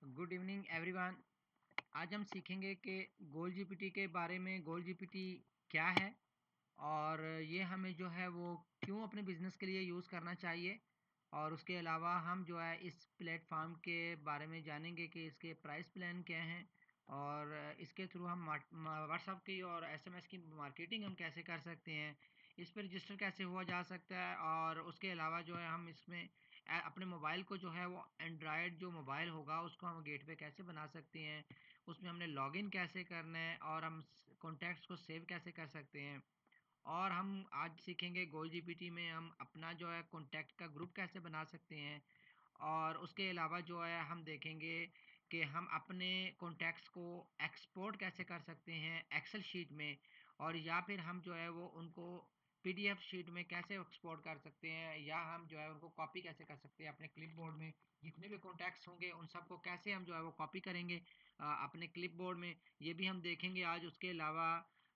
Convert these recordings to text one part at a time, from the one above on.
Good evening everyone. आज हम सीखेंगे कि गोल जीपीटी के बारे में। गोल जीपीटी क्या है और ये हमें जो है वो क्यों अपने बिज़नेस के लिए यूज़ करना चाहिए, और उसके अलावा हम जो है इस प्लेटफॉर्म के बारे में जानेंगे कि इसके प्राइस प्लान क्या हैं, और इसके थ्रू हम व्हाट्सएप की और एसएमएस की मार्केटिंग हम कैसे कर सकते हैं, इस पर रजिस्टर कैसे हुआ जा सकता है, और उसके अलावा जो है हम इसमें अपने मोबाइल को जो है वो एंड्रॉयड जो मोबाइल होगा उसको हम गेटवे कैसे बना सकते हैं, उसमें हमने लॉगिन कैसे करना है, और हम कॉन्टैक्ट्स को सेव कैसे कर सकते हैं। और हम आज सीखेंगे गोल जीपीटी में हम अपना जो है कॉन्टैक्ट का ग्रुप कैसे बना सकते हैं, और उसके अलावा जो है हम देखेंगे कि हम अपने कॉन्टैक्ट्स को एक्सपोर्ट कैसे कर सकते हैं एक्सेल शीट में, और या फिर हम जो है वो उनको पीडीएफ शीट में कैसे एक्सपोर्ट कर सकते हैं, या हम जो है उनको कॉपी कैसे कर सकते हैं अपने क्लिपबोर्ड में। जितने भी कॉन्टैक्ट्स होंगे उन सबको कैसे हम जो है वो कॉपी करेंगे अपने क्लिपबोर्ड में, ये भी हम देखेंगे आज। उसके अलावा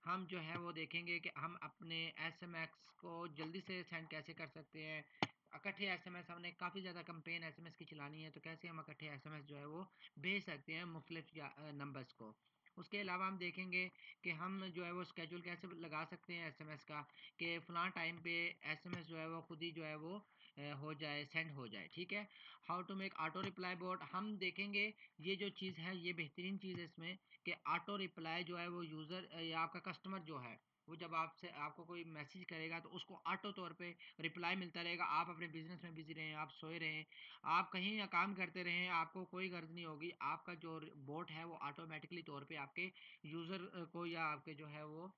हम जो है वो देखेंगे कि हम अपने एसएमएस को जल्दी से सेंड कैसे कर सकते हैं। इकट्ठे एसएमएस हमने काफ़ी ज़्यादा कंपेन एसएमएस की चलानी है, तो कैसे हम इकट्ठे एसएमएस जो है वो भेज सकते हैं मुख्तलिफ नंबर्स को। उसके अलावा हम देखेंगे कि हम जो है वो स्केड्यूल कैसे लगा सकते हैं एसएमएस का, कि फ़लाँ टाइम पे एसएमएस जो है वो खुद ही जो है वो हो जाए, सेंड हो जाए। ठीक है। How to make auto reply bot हम देखेंगे। ये जो चीज़ है ये बेहतरीन चीज़ है इसमें, कि ऑटो रिप्लाई जो है वो यूज़र या आपका कस्टमर जो है वो जब आपसे आपको कोई मैसेज करेगा तो उसको ऑटो तौर पे रिप्लाई मिलता रहेगा। आप अपने बिजनेस में बिजी रहें, आप सोए रहें, आप कहीं या काम करते रहें, आपको कोई गर्ज नहीं होगी, आपका जो बोट है वो ऑटोमेटिकली तौर पे आपके यूज़र को या आपके जो है वो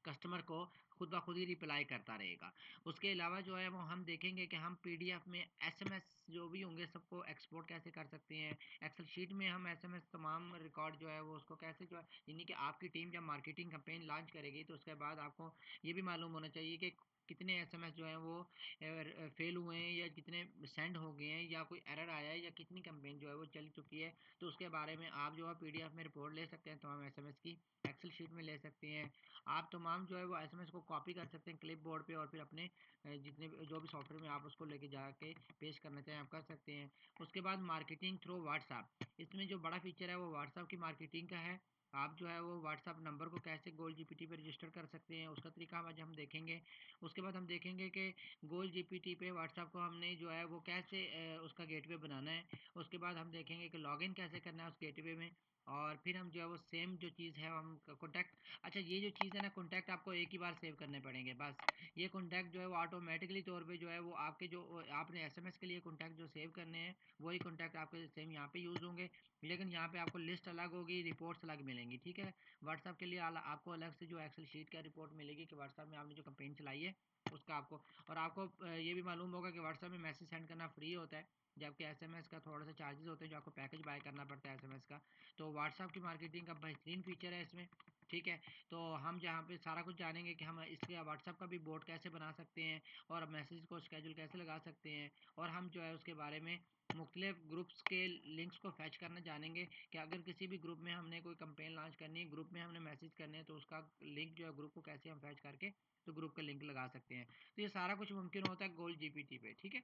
कस्टमर को खुद ब खुद ही रिप्लाई करता रहेगा। उसके अलावा जो है वो हम देखेंगे कि हम पीडीएफ में एसएमएस जो भी होंगे सबको एक्सपोर्ट कैसे कर सकते हैं। एक्सेल शीट में हम एसएमएस तमाम रिकॉर्ड जो है वो उसको कैसे जो है, यानी कि आपकी टीम जब मार्केटिंग कैंपेन लॉन्च करेगी तो उसके बाद आपको ये भी मालूम होना चाहिए कि कितने एसएमएस जो हैं वो फेल हुए हैं, या कितने सेंड हो गए हैं, या कोई एरर आया है, या कितनी कैंपेन जो है वो चल चुकी है। तो उसके बारे में आप जो है पीडीएफ में रिपोर्ट ले सकते हैं तमाम एसएमएस की, एक्सेल शीट में ले सकते हैं। आप तमाम जो है वो एसएमएस को कॉपी कर सकते हैं क्लिप बोर्ड पे, और फिर अपने जितने जो भी सॉफ्टवेयर में आप उसको लेके जाके पेश करना चाहें आप कर सकते हैं। उसके बाद मार्केटिंग थ्रू व्हाट्सएप, इसमें जो बड़ा फीचर है वो व्हाट्सएप की मार्केटिंग का है। आप जो है वो व्हाट्सएप नंबर को कैसे गोल जीपीटी पे रजिस्टर कर सकते हैं उसका तरीका आज हम देखेंगे। उसके बाद हम देखेंगे कि गोल जीपीटी पे व्हाट्सएप को हमने जो है वो कैसे उसका गेटवे बनाना है। उसके बाद हम देखेंगे कि लॉगिन कैसे करना है उस गेटवे में, और फिर हम जो है वो सेम जो चीज़ है हम कॉन्टैक्ट। अच्छा, ये जो चीज़ है ना, कॉन्टैक्ट आपको एक ही बार सेव करने पड़ेंगे बस। ये कॉन्टैक्ट जो है वो ऑटोमेटिकली तौर पे जो है वो आपके जो आपने एसएमएस के लिए कॉन्टैक्ट जो सेव करने हैं वही कॉन्टैक्ट आपके सेम यहाँ पे यूज़ होंगे, लेकिन यहाँ पे आपको लिस्ट अलग होगी, रिपोर्ट्स अलग मिलेंगी। ठीक है। व्हाट्सएप के लिए आपको अलग से जो एक्सेल शीट का रिपोर्ट मिलेगी कि व्हाट्सएप में आपने जो कंपेन चलाई है उसका आपको। और आपको ये भी मालूम होगा कि व्हाट्सएप में मैसेज सेंड करना फ्री होता है, जबकि एसएमएस का थोड़ा सा चार्जेस होते हैं जो आपको पैकेज बाय करना पड़ता है एसएमएस का। तो व्हाट्सएप की मार्केटिंग का बेहतरीन फीचर है इसमें। ठीक है। तो हम जहाँ पे सारा कुछ जानेंगे कि हम इसके व्हाट्सएप का भी बोट कैसे बना सकते हैं, और मैसेज को स्केड्यूल कैसे लगा सकते हैं, और हम जो है उसके बारे में मुख्तलिफ ग्रुप्स के लिंक्स को फैच करना जानेंगे, कि अगर किसी भी ग्रुप में हमने कोई कंपेन लॉन्च करनी है, ग्रुप में हमने मैसेज करने हैं, तो उसका लिंक जो है ग्रुप को कैसे हम फैच करके तो ग्रुप का लिंक लगा सकते हैं। तो ये सारा कुछ मुमकिन होता है गोल जीपीटी पे। ठीक है।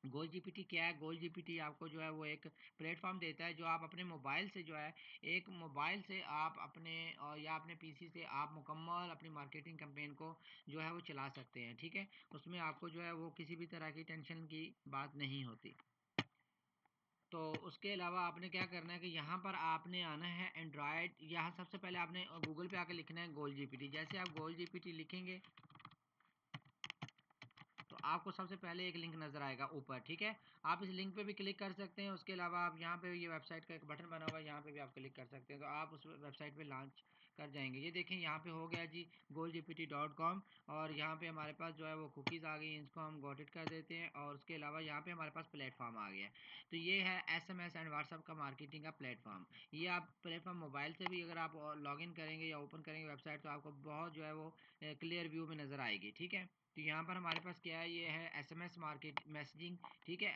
गोल जीपीटी क्या है? गोल जीपीटी आपको जो है वो एक प्लेटफॉर्म देता है जो आप अपने मोबाइल से जो है, एक मोबाइल से आप अपने या अपने पीसी से आप मुकम्मल अपनी मार्केटिंग कैंपेन को जो है वो चला सकते हैं। ठीक है। उसमें आपको जो है वो किसी भी तरह की टेंशन की बात नहीं होती। तो उसके अलावा आपने क्या करना है कि यहाँ पर आपने आना है एंड्रॉयड, यहाँ सबसे पहले आपने गूगल पे आके लिखना है गोल जीपीटी। जैसे आप गोल जीपीटी लिखेंगे तो आपको सबसे पहले एक लिंक नज़र आएगा ऊपर। ठीक है। आप इस लिंक पे भी क्लिक कर सकते हैं। उसके अलावा आप यहाँ पे ये वेबसाइट का एक बटन बना हुआ है, यहाँ पे भी आप क्लिक कर सकते हैं, तो आप उस वेबसाइट पे लॉन्च कर जाएंगे। ये देखें यहाँ पे हो गया जी goldgpt.com, और यहाँ पे हमारे पास जो है वो कुकीज़ आ गई, इसको हम गॉट इट कर देते हैं, और उसके अलावा यहाँ पे हमारे पास प्लेटफॉर्म आ गया है। तो ये है एसएमएस एंड व्हाट्सएप का मार्केटिंग का प्लेटफॉर्म। ये आप प्लेटफॉर्म मोबाइल से भी अगर आप लॉगिन करेंगे या ओपन करेंगे वेबसाइट, तो आपको बहुत जो है वो क्लियर व्यू में नज़र आएगी। ठीक है। तो यहाँ पर हमारे पास क्या है, ये है SMS मार्केट मैसेजिंग, ठीक है।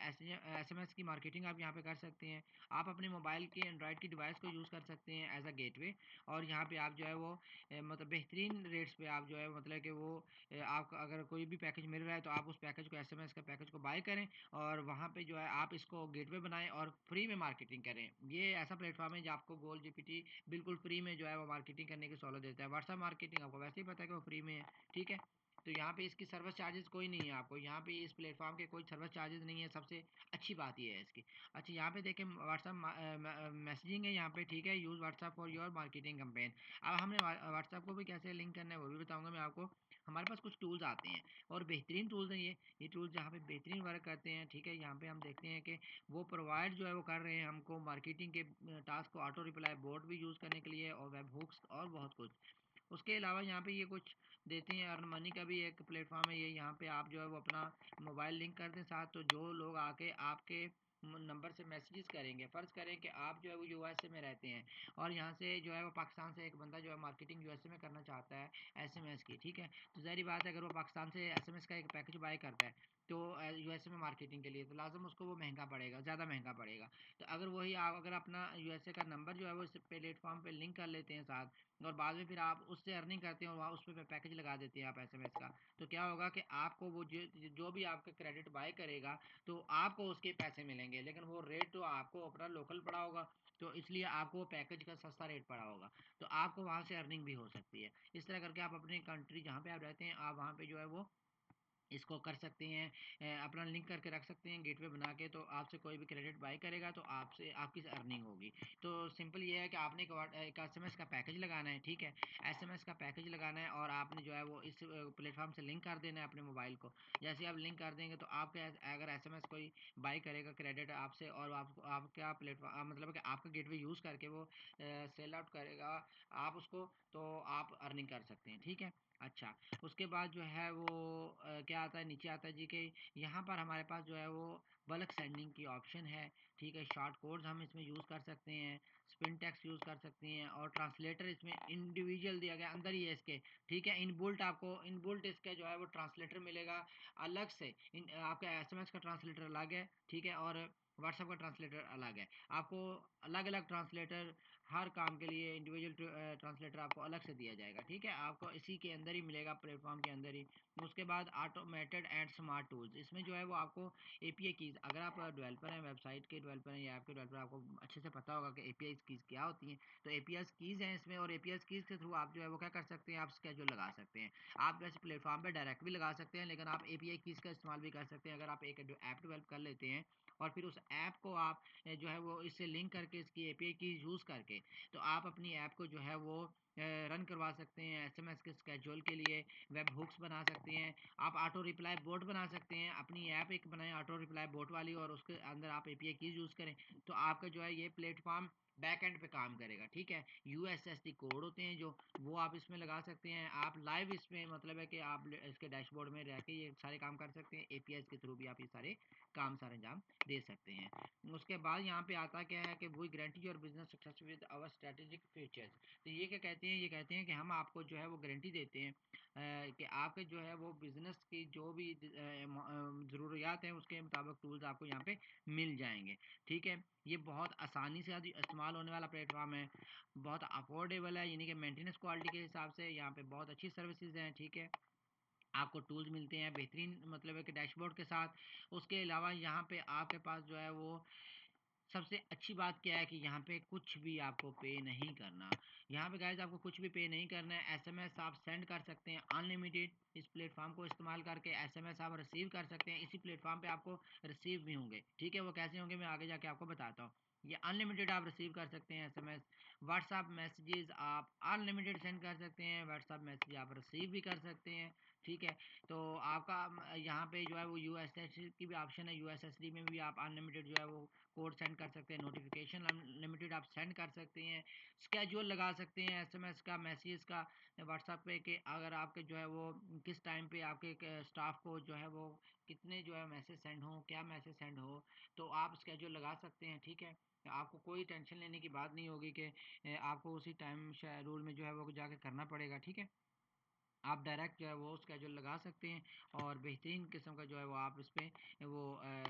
SMS की मार्केटिंग आप यहाँ पे कर सकते हैं। आप अपने मोबाइल के एंड्रॉयड की डिवाइस को यूज़ कर सकते हैं एज अ गेटवे, और यहाँ पे आप जो है वो मतलब बेहतरीन रेट्स पे आप जो है मतलब कि वो आपका अगर कोई भी पैकेज मिल रहा है तो आप उस पैकेज को, SMS का पैकेज को बाय करें, और वहाँ पे जो है आप इसको गेटवे बनाएं और फ्री में मार्केटिंग करें। ये ऐसा प्लेटफॉर्म है जो आपको गोल्ड जीपीटी बिल्कुल फ्री में जो है वो मार्केटिंग करने की सहूलत देता है। व्हाट्सएप मार्केटिंग आपको वैसे ही पता है कि वो फ्री में है, ठीक है। तो यहाँ पे इसकी सर्विस चार्जेस कोई नहीं है आपको, यहाँ पे इस प्लेटफॉर्म के कोई सर्विस चार्जेस नहीं है, सबसे अच्छी बात ये है इसकी। अच्छा, यहाँ पे देखें व्हाट्सएप मैसेजिंग है यहाँ पे, ठीक है। Use WhatsApp for your marketing campaign. अब हमने व्हाट्सएप को भी कैसे लिंक करना है वो भी बताऊँगा मैं आपको। हमारे पास कुछ टूल्स आते हैं और बेहतरीन टूल्स हैं ये टूल्स जहाँ पे बेहतरीन वर्क करते हैं, ठीक है। यहाँ पे हम देखते हैं कि वो प्रोवाइड जो है वो कर रहे हैं हमको मार्केटिंग के टास्क को, ऑटो रिप्लाई बोट भी यूज़ करने के लिए, और वेब हुक्स और बहुत कुछ। उसके अलावा यहाँ पे ये कुछ देते हैं, अर्न मनी का भी एक प्लेटफॉर्म है ये। यहाँ पे आप जो है वो अपना मोबाइल लिंक कर दें साथ, तो जो लोग आके आपके नंबर से मैसेजेस करेंगे, फ़र्ज़ करें कि आप जो है वो यूएसए में रहते हैं, और यहाँ से जो है वो पाकिस्तान से एक बंदा जो है मार्केटिंग यूएसए में करना चाहता है एसएमएस की, ठीक है। तो ज़ाहिर बात है अगर वो पाकिस्तान से एसएमएस का एक पैकेज बाय करता है तो यूएसए में मार्केटिंग के लिए, तो लाजम उसको वो महंगा पड़ेगा, ज़्यादा महंगा पड़ेगा। तो अगर वही आप अगर अपना यूएसए का नंबर जो है वो इस प्लेटफॉर्म पे लिंक कर लेते हैं साथ, और बाद में फिर आप उससे अर्निंग करते हैं और वहाँ उस पर पैकेज लगा देते हैं आप एसएमएस का, तो क्या होगा कि आपको वो जो भी आपका क्रेडिट बाय करेगा तो आपको उसके पैसे मिलेंगे, लेकिन वो रेट तो आपको अपना लोकल पड़ा होगा, तो इसलिए आपको वो पैकेज का सस्ता रेट पड़ा होगा, तो आपको वहाँ से अर्निंग भी हो सकती है। इस तरह करके आप अपनी कंट्री जहाँ पे आप रहते हैं, आप वहाँ पे जो है वो इसको कर सकते हैं, अपना लिंक करके रख सकते हैं गेटवे बना के, तो आपसे कोई भी क्रेडिट बाय करेगा तो आपसे आपकी अर्निंग होगी। तो सिंपल ये है कि आपने एक एसएमएस का पैकेज लगाना है, ठीक है। एसएमएस का पैकेज लगाना है और आपने जो है वो इस प्लेटफॉर्म से लिंक कर देना है अपने मोबाइल को। जैसे आप लिंक कर देंगे तो आपके अगर एसएमएस कोई बाय करेगा क्रेडिट आपसे, और आपको आपका प्लेटफॉर्म मतलब कि आपका गेटवे यूज़ करके वो सेल आउट करेगा आप उसको, तो आप अर्निंग कर सकते हैं, ठीक है। अच्छा, उसके बाद जो है वो क्या आता है, नीचे आता है जी कि यहाँ पर हमारे पास जो है वो बल्क सेंडिंग की ऑप्शन है, ठीक है। शॉर्ट कोड्स हम इसमें यूज़ कर सकते हैं, स्पिन टेक्स्ट यूज़ कर सकते हैं, और ट्रांसलेटर इसमें इंडिविजुअल दिया गया अंदर ही है इसके, ठीक है। इनबुल्ट आपको इनबुल्ट इसका जो है वो ट्रांसलेटर मिलेगा अलग से। आपका एसएमएस का ट्रांसलेटर अलग है, ठीक है, और व्हाट्सएप का ट्रांसलेटर अलग है। आपको अलग अलग ट्रांसलेटर हर काम के लिए इंडिविजुअल ट्रांसलेटर आपको अलग से दिया जाएगा, ठीक है। आपको इसी के अंदर ही मिलेगा, प्लेटफॉर्म के अंदर ही। उसके बाद ऑटोमेटेड एंड स्मार्ट टूल्स, इसमें जो है वो आपको एपीआई कीज़, अगर आप डेवलपर हैं, वेबसाइट के डेवलपर हैं या ऐप के डेवलपर, आपको अच्छे से पता होगा कि एपीआई कीज़ क्या होती हैं। तो एपीआई कीज़ हैं इसमें, और एपीआई कीज़ के थ्रू आप जो है वो क्या कर सकते हैं, आप स्केड्यूल लगा सकते हैं। आप वैसे प्लेटफॉर्म पर डायरेक्ट भी लगा सकते हैं, लेकिन आप एपीआई कीज़ का इस्तेमाल भी कर सकते हैं। अगर आप एक ऐप डेवलप कर लेते हैं और फिर उस ऐप को आप जो है वो इससे लिंक करके इसकी एपीआई की यूज़ करके, तो आप अपनी ऐप को जो है वो रन करवा सकते हैं एसएमएस के स्केड्यूल के लिए। वेब हुक्स बना सकते हैं, आप ऑटो रिप्लाई बोट बना सकते हैं, अपनी ऐप एक बनाएं ऑटो रिप्लाई बोट वाली, और उसके अंदर आप एपीआई कीज यूज़ करें, तो आपका जो है ये प्लेटफॉर्म बैक एंड पे काम करेगा, ठीक है। यूएसएसडी कोड होते हैं जो, वो आप इसमें लगा सकते हैं। आप लाइव इसमें मतलब है कि आप इसके डैशबोर्ड में रह के ये सारे काम कर सकते हैं, एपीआई के थ्रू भी आप ये सारे काम सारे अंजाम दे सकते हैं। उसके बाद यहाँ पे आता क्या है कि we guarantee your business success with our strategic features. तो ये क्या कहते हैं, ये कहते हैं कि हम आपको जो है वो गारंटी देते हैं कि आपके जो है वो बिज़नेस की जो भी ज़रूरियात हैं उसके मुताबिक टूल्स आपको यहाँ पे मिल जाएंगे, ठीक है। ये बहुत आसानी से इस्तेमाल होने वाला प्लेटफॉर्म है, बहुत अफोर्डेबल है, यानी कि मेंटेनेंस क्वालिटी के हिसाब से यहाँ पे बहुत अच्छी सर्विसेज हैं, ठीक है। आपको टूल्स मिलते हैं बेहतरीन मतलब है कि डैशबोर्ड के साथ। उसके अलावा यहाँ पे आपके पास जो है वो सबसे अच्छी बात क्या है कि यहाँ पे कुछ भी आपको पे नहीं करना। यहाँ पे गाइस आपको कुछ भी पे नहीं करना है। एसएमएस आप सेंड कर सकते हैं अनलिमिटेड, इस प्लेटफॉर्म को इस्तेमाल करके एसएमएस आप रिसीव कर सकते हैं, इसी प्लेटफॉर्म पे आपको रिसीव भी होंगे, ठीक है। वो कैसे होंगे मैं आगे जाके आपको बताता हूँ। ये अनलिमिटेड आप रिसीव कर सकते हैं एसएमएस। व्हाट्सअप मैसेजेस आप अनलिमिटेड सेंड कर सकते हैं, व्हाट्सअप मैसेज आप रिसीव भी कर सकते हैं, ठीक है। तो आपका यहाँ पे जो है वो यूएसएसडी की भी ऑप्शन है, यूएसएसडी में भी आप अनलिमिटेड जो है वो कोड सेंड कर सकते हैं, नोटिफिकेशन अनलिमिटेड आप सेंड कर सकते हैं, स्केड्यूल लगा सकते हैं एसएमएस का, मैसेज का व्हाट्सएप पे, कि अगर आपके जो है वो किस टाइम पे आपके स्टाफ को जो है वो कितने जो है मैसेज सेंड हो, क्या मैसेज सेंड हो, तो आप स्केड्यूल लगा सकते हैं, ठीक है। आपको कोई टेंशन लेने की बात नहीं होगी कि आपको उसी टाइम रूल में जो है वो जाके करना पड़ेगा, ठीक है। आप डायरेक्ट जो है वो स्केड्यूल लगा सकते हैं और बेहतरीन किस्म का जो है वो आप इस पर वो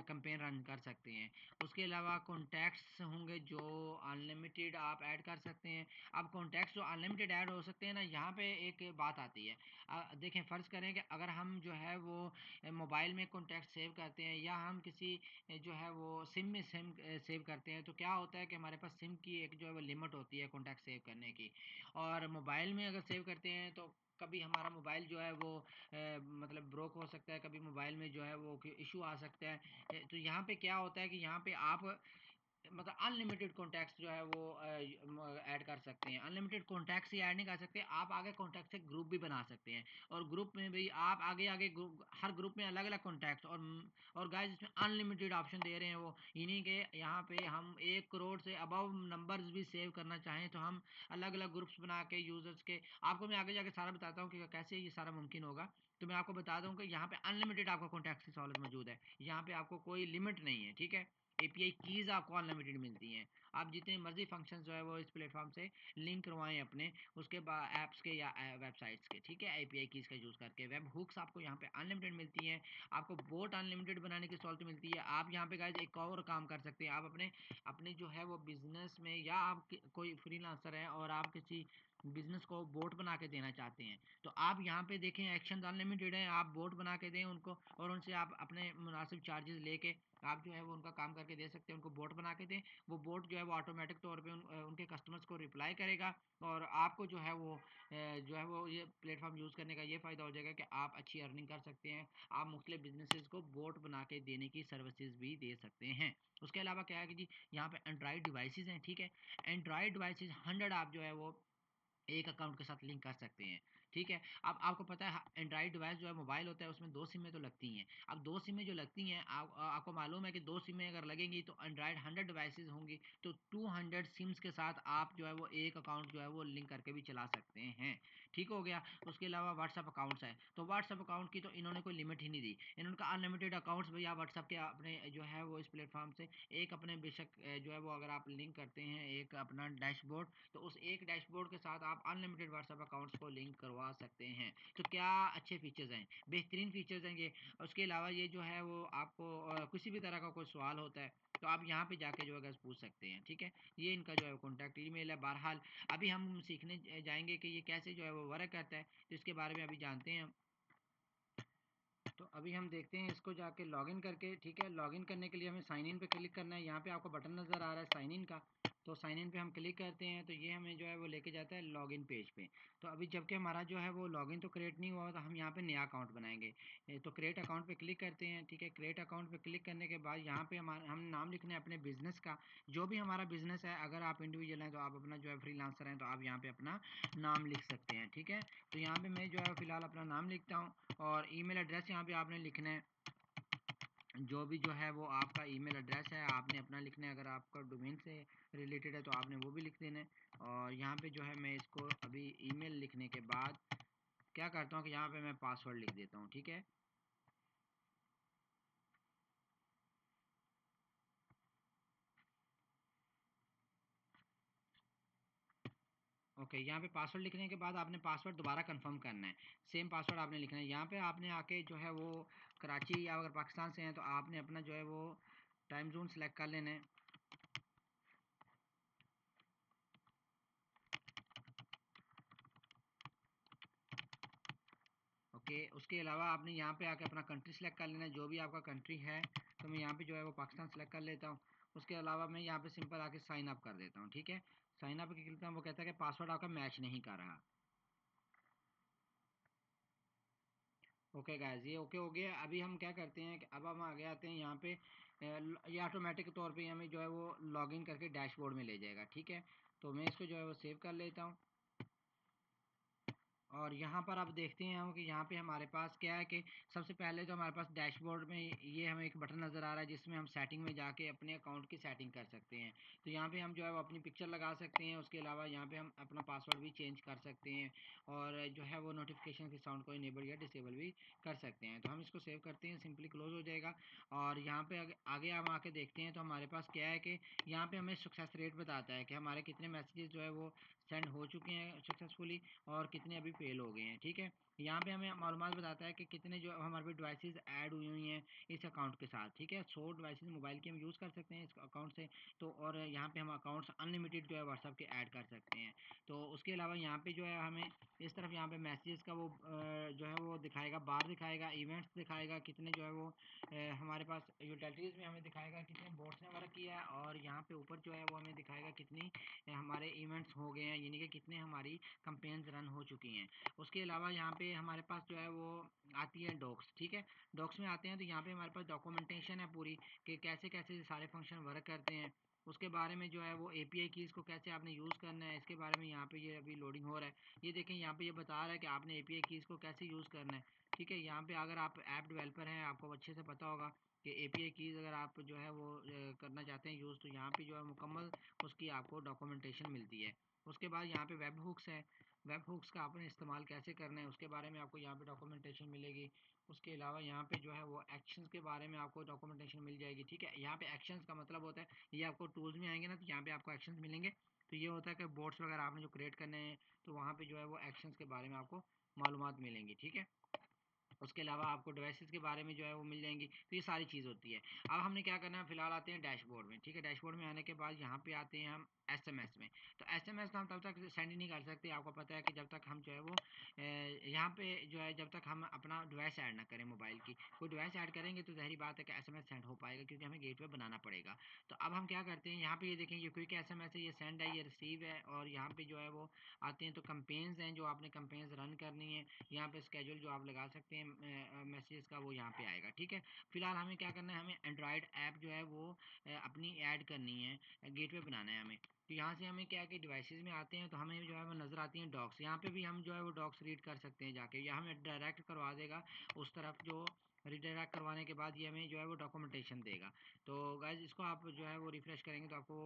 कैंपेन रन कर सकते हैं। उसके अलावा कॉन्टैक्ट्स होंगे जो अनलिमिटेड आप ऐड कर सकते हैं। अब कॉन्टैक्ट्स जो अनलिमिटेड ऐड हो सकते हैं ना, यहाँ पे एक बात आती है। देखें, फ़र्ज़ करें कि अगर हम जो है वो मोबाइल में कॉन्टैक्ट सेव करते हैं या हम किसी जो है वो सिम में सिम सेव करते हैं, तो क्या होता है कि हमारे पास सिम की एक जो है वो लिमिट होती है कॉन्टैक्ट सेव करने की। और मोबाइल में अगर सेव करते हैं तो कभी हमारा मोबाइल जो है वो मतलब ब्रोक हो सकता है, कभी मोबाइल में जो है वो इशू आ सकता है। तो यहाँ पे क्या होता है कि यहाँ पे आप मतलब अनलिमिटेड कॉन्टैक्ट्स जो है वो ऐड कर सकते हैं। अनलिमिटेड कॉन्टैक्ट्स ही ऐड नहीं कर सकते, आप आगे कॉन्टैक्ट से ग्रुप भी बना सकते हैं और ग्रुप में भी आप आगे आगे हर ग्रुप में अलग अलग कॉन्टैक्ट्स और गाइस इसमें अनलिमिटेड ऑप्शन दे रहे हैं वो इन्हीं के। यहाँ पे हम 1 करोड़ से अबव नंबर्स भी सेव करना चाहें तो हम अलग अलग ग्रुप्स बना के यूज़र्स के, आपको मैं आगे जाके सारा बताता हूँ कि कैसे ये सारा मुमकिन होगा। तो मैं आपको बता दूँ कि यहाँ पे अनलिमिटेड आपका कॉन्टैक्ट की सहूलत मौजूद है। यहाँ पे आपको कोई लिमिट नहीं है, ठीक है। एपीआई कीज़ आपको अनलिमिटेड मिलती हैं। आप जितने मर्ज़ी फंक्शंस जो है वो इस प्लेटफ़ॉर्म से लिंक करवाएँ अपने, उसके बाद ऐप्स के या वेबसाइट्स के, ठीक है, एपीआई कीज़ का यूज़ करके। वेब हुक्स आपको यहाँ पे अनलिमिटेड मिलती हैं। आपको बोट अनलिमिटेड बनाने की सहूलत मिलती है। आप यहाँ पे गाइस एक और काम कर सकते हैं। आप अपने अपने जो है वो बिज़नेस में या आप कोई फ्रीलांसर हैं और आप किसी बिज़नेस को बोट बना के देना चाहते हैं, तो आप यहाँ पे देखें एक्शन अनलिमिटेड है। आप बोट बना के दें उनको और उनसे आप अपने मुनासिब चार्जेस लेके आप जो है वो उनका काम करके दे सकते हैं। उनको बोट बना के दें, वो बोट जो है वो ऑटोमेटिक तौर पे उनके कस्टमर्स को रिप्लाई करेगा और आपको जो है वो जो है वो ये प्लेटफॉर्म यूज़ करने का ये फ़ायदा हो जाएगा कि आप अच्छी अर्निंग कर सकते हैं। आप मुख्तलिफ बिजनेसेस को बोट बना के देने की सर्विसेज भी दे सकते हैं। उसके अलावा क्या है कि जी यहाँ पे एंड्रॉयड डिवाइसेज हैं, ठीक है। एंड्रॉयड डिवाइसेज 100 आप जो है वो एक अकाउंट के साथ लिंक कर सकते हैं, ठीक है। अब आपको पता है एंड्रॉइड डिवाइस जो है मोबाइल होता है उसमें 2 सिमें तो लगती हैं। अब 2 सिमें जो लगती हैं आपको मालूम है कि 2 सिमें अगर लगेंगी तो एंड्रॉइड 100 डिवाइसेज़ होंगी, तो 200 सिम्स के साथ आप जो है वो एक अकाउंट जो है वो लिंक करके भी चला सकते हैं, ठीक हो गया। उसके अलावा व्हाट्सएप अकाउंट्स हैं, तो व्हाट्सएप अकाउंट की तो इन्होंने कोई लिमिट ही नहीं दी। इन्होंने कहा अनलिमिटेड अकाउंट्स भैया व्हाट्सएप के अपने जो है वो इस प्लेटफॉर्म से एक अपने बेशक जो है वो अगर आप लिंक करते हैं एक अपना डैशबोर्ड, तो उस एक डैशबोर्ड के साथ आप अनलिमिटेड व्हाट्सएप अकाउंट्स को लिंक करवा सकते हैं। तो क्या अच्छे फीचर्स हैं, बेहतरीन फीचर्स हैं ये। उसके अलावा ये जो है वो आपको किसी भी तरह का कोई सवाल होता है तो आप यहाँ पे जाके जो है पूछ सकते हैं, ठीक है। ये इनका जो है कॉन्टैक्ट ईमेल है। बहरहाल अभी हम सीखने जाएंगे कि ये कैसे जो है वो वर्क करता है, तो इसके बारे में अभी जानते हैं हम। तो अभी हम देखते हैं इसको जाके लॉगिन करके, ठीक है। लॉगिन करने के लिए हमें साइन इन पे क्लिक करना है। यहाँ पे आपको बटन नज़र आ रहा है साइन इन का, तो साइन इन पे हम क्लिक करते हैं तो ये हमें जो है वो लेके जाता है लॉगिन पेज पे। तो अभी जबकि हमारा जो है वो लॉगिन तो क्रिएट नहीं हुआ, तो हम यहाँ पे नया अकाउंट बनाएंगे। तो क्रिएट अकाउंट पे क्लिक करते हैं, ठीक है। क्रिएट अकाउंट पे क्लिक करने के बाद यहाँ पे हम नाम लिखना है अपने बिजनेस का, जो भी हमारा बिजनेस है। अगर आप इंडिविजुअल हैं तो आप अपना जो है फ्रीलांसर हैं तो आप यहाँ पे अपना नाम लिख सकते हैं, ठीक है। तो यहाँ पे मैं जो है फ़िलहाल अपना नाम लिखता हूँ और ईमेल एड्रेस यहाँ पे आपने लिखना है। जो भी जो है वो आपका ईमेल एड्रेस है आपने अपना लिखना है। अगर आपका डोमेन से रिलेटेड है तो आपने वो भी लिख देना है। और यहाँ पे जो है मैं इसको अभी ईमेल लिखने के बाद क्या करता हूँ कि यहाँ पे मैं पासवर्ड लिख देता हूँ, ठीक है। ओके, यहाँ पे पासवर्ड लिखने के बाद आपने पासवर्ड दोबारा कंफर्म करना है। सेम पासवर्ड आपने लिखना है। यहाँ पे आपने आके जो है वो कराची या अगर पाकिस्तान से हैं तो आपने अपना जो है वो टाइम जोन सेलेक्ट कर लेना है। ओके, उसके अलावा आपने यहाँ पे आके अपना कंट्री सेलेक्ट कर लेना है, जो भी आपका कंट्री है। तो मैं यहाँ पे जो है वो पाकिस्तान सेलेक्ट कर लेता हूँ। उसके अलावा मैं यहाँ पे सिंपल आके साइन अप कर देता हूँ, ठीक है। साइन अप करता हूँ, वो कहता है कि पासवर्ड आपका मैच नहीं कर रहा। ओके गाइस, ये ओके हो गया। अभी हम क्या करते हैं कि अब हम आगे आते हैं यहाँ पे ये ऑटोमेटिक तौर पे हमें जो है वो लॉगिन करके डैशबोर्ड में ले जाएगा, ठीक है। तो मैं इसको जो है वो सेव कर लेता हूँ और यहाँ पर आप देखते हैं हम कि यहाँ पे हमारे पास क्या है कि सबसे पहले तो हमारे पास डैशबोर्ड में ये हमें एक बटन नज़र आ रहा है जिसमें हम सेटिंग में जाके अपने अकाउंट की सेटिंग कर सकते हैं। तो यहाँ पे हम जो है वो अपनी पिक्चर लगा सकते हैं। उसके अलावा यहाँ पे हम अपना पासवर्ड भी चेंज कर सकते हैं और जो है वो नोटिफिकेशन के साउंड को इनेबल या डिसेबल भी कर सकते हैं। तो हम इसको सेव करते हैं, सिंपली क्लोज हो जाएगा। और यहाँ पे आगे हम आके देखते हैं तो हमारे पास क्या है कि यहाँ पे हमें सक्सेस रेट बताता है कि हमारे कितने मैसेजेस जो है वो सेंड हो चुके हैं सक्सेसफुली और कितने अभी फेल हो गए हैं। ठीक है, यहाँ पे हमें मालूमात बताता है कि कितने जो हमारे पे डिवाइसेस ऐड हुई हुई हैं इस अकाउंट के साथ। ठीक है, 100 डिवाइसेस मोबाइल के हम यूज़ कर सकते हैं इस अकाउंट से। तो और यहाँ पे हम अकाउंट्स अनलिमिटेड जो है व्हाट्सअप के ऐड कर सकते हैं। तो उसके अलावा यहाँ पे जो है हमें इस तरफ यहाँ पे मैसेजेस का वो जो है वो दिखाएगा, बार दिखाएगा, इवेंट्स दिखाएगा, कितने जो है वो हमारे पास यूटिलिटीज़ में हमें दिखाएगा कितने बोट्स ने वर्क किया है, और यहाँ पे ऊपर जो है वो हमें दिखाएगा कितनी हमारे इवेंट्स हो गए हैं, यानी कि कितने हमारी कंपेन्स रन हो चुकी हैं। उसके अलावा यहाँ पे हमारे पास जो है वो आती है डॉक्स। ठीक है, डॉक्स में आते हैं तो यहाँ पे हमारे पास डॉक्यूमेंटेशन है पूरी कि कैसे कैसे सारे फंक्शन वर्क करते हैं। उसके बारे में जो है वो एपीआई कीज़ को कैसे आपने यूज़ करना है, इसके बारे में यहाँ पे ये अभी लोडिंग हो रहा है। ये देखें यहाँ पे ये बता रहा है कि आपने एपीआई कीज़ को कैसे यूज़ करना है। ठीक है, यहाँ पे अगर आप ऐप डेवलपर हैं आपको अच्छे से पता होगा कि एपीआई कीज़ अगर आप जो है वो करना चाहते हैं यूज़, तो यहाँ पे जो है मुकम्मल उसकी आपको डॉक्यूमेंटेशन मिलती है। उसके बाद यहाँ पे वेब हुक्स है, वेब हुक्स का आपने इस्तेमाल कैसे करना है उसके बारे में आपको यहाँ पे डॉक्यूमेंटेशन मिलेगी। उसके अलावा यहाँ पे जो है वो एक्शंस के बारे में आपको डॉक्यूमेंटेशन मिल जाएगी। ठीक है, यहाँ पे एक्शंस का मतलब होता है ये आपको टूल्स में आएंगे ना, तो यहाँ पे आपको एक्शंस मिलेंगे। तो ये होता है कि बोट्स वगैरह आपने जो क्रिएट करने हैं तो वहाँ पे जो है वो एक्शंस के बारे में आपको मालूमात मिलेंगी। ठीक है, उसके अलावा आपको डिवाइसेस के बारे में जो है वो मिल जाएंगी। तो ये सारी चीज़ होती है। अब हमने क्या करना है, फिलहाल आते हैं डैशबोर्ड में। ठीक है, डैशबोर्ड में आने के बाद यहाँ पे आते हैं हम एसएमएस में। तो एसएमएस तो हम तब तक सेंड ही नहीं कर सकते, आपको पता है कि जब तक हम जो है वो यहाँ पे जो है जब तक हम अपना डिवाइस ऐड ना करें मोबाइल की। कोई डिवाइस ऐड करेंगे तो ज़ाहिर बात है कि एसएमएस सेंड हो पाएगा, क्योंकि हमें गेटवे बनाना पड़ेगा। तो अब हम क्या करते हैं, यहाँ पे ये देखें ये क्विक एसएमएस है, ये सेंड है, ये रिसीव है, और यहाँ पे जो है वो आते हैं तो कंपेन्स हैं जो आपने कंपेन्स रन करनी है। यहाँ पे स्केड्यूल जो आप लगा सकते हैं मैसेज का वो यहाँ पे आएगा। ठीक है, फिलहाल हमें क्या करना है, हमें एंड्रॉयड ऐप जो है वो अपनी ऐड करनी है, गेटवे बनाना है हमें। तो यहाँ से हमें क्या है कि डिवाइसेस में आते हैं तो हमें जो है वो नज़र आती हैं डॉक्स। यहाँ पे भी हम जो है वो डॉक्स रीड कर सकते हैं जाके, या हमें डायरेक्ट करवा देगा उस तरफ। जो रिडायरेक्ट करवाने के बाद ये हमें जो है वो डॉक्यूमेंटेशन देगा। तो गाइज इसको आप जो है वो रिफ्रेश करेंगे तो आपको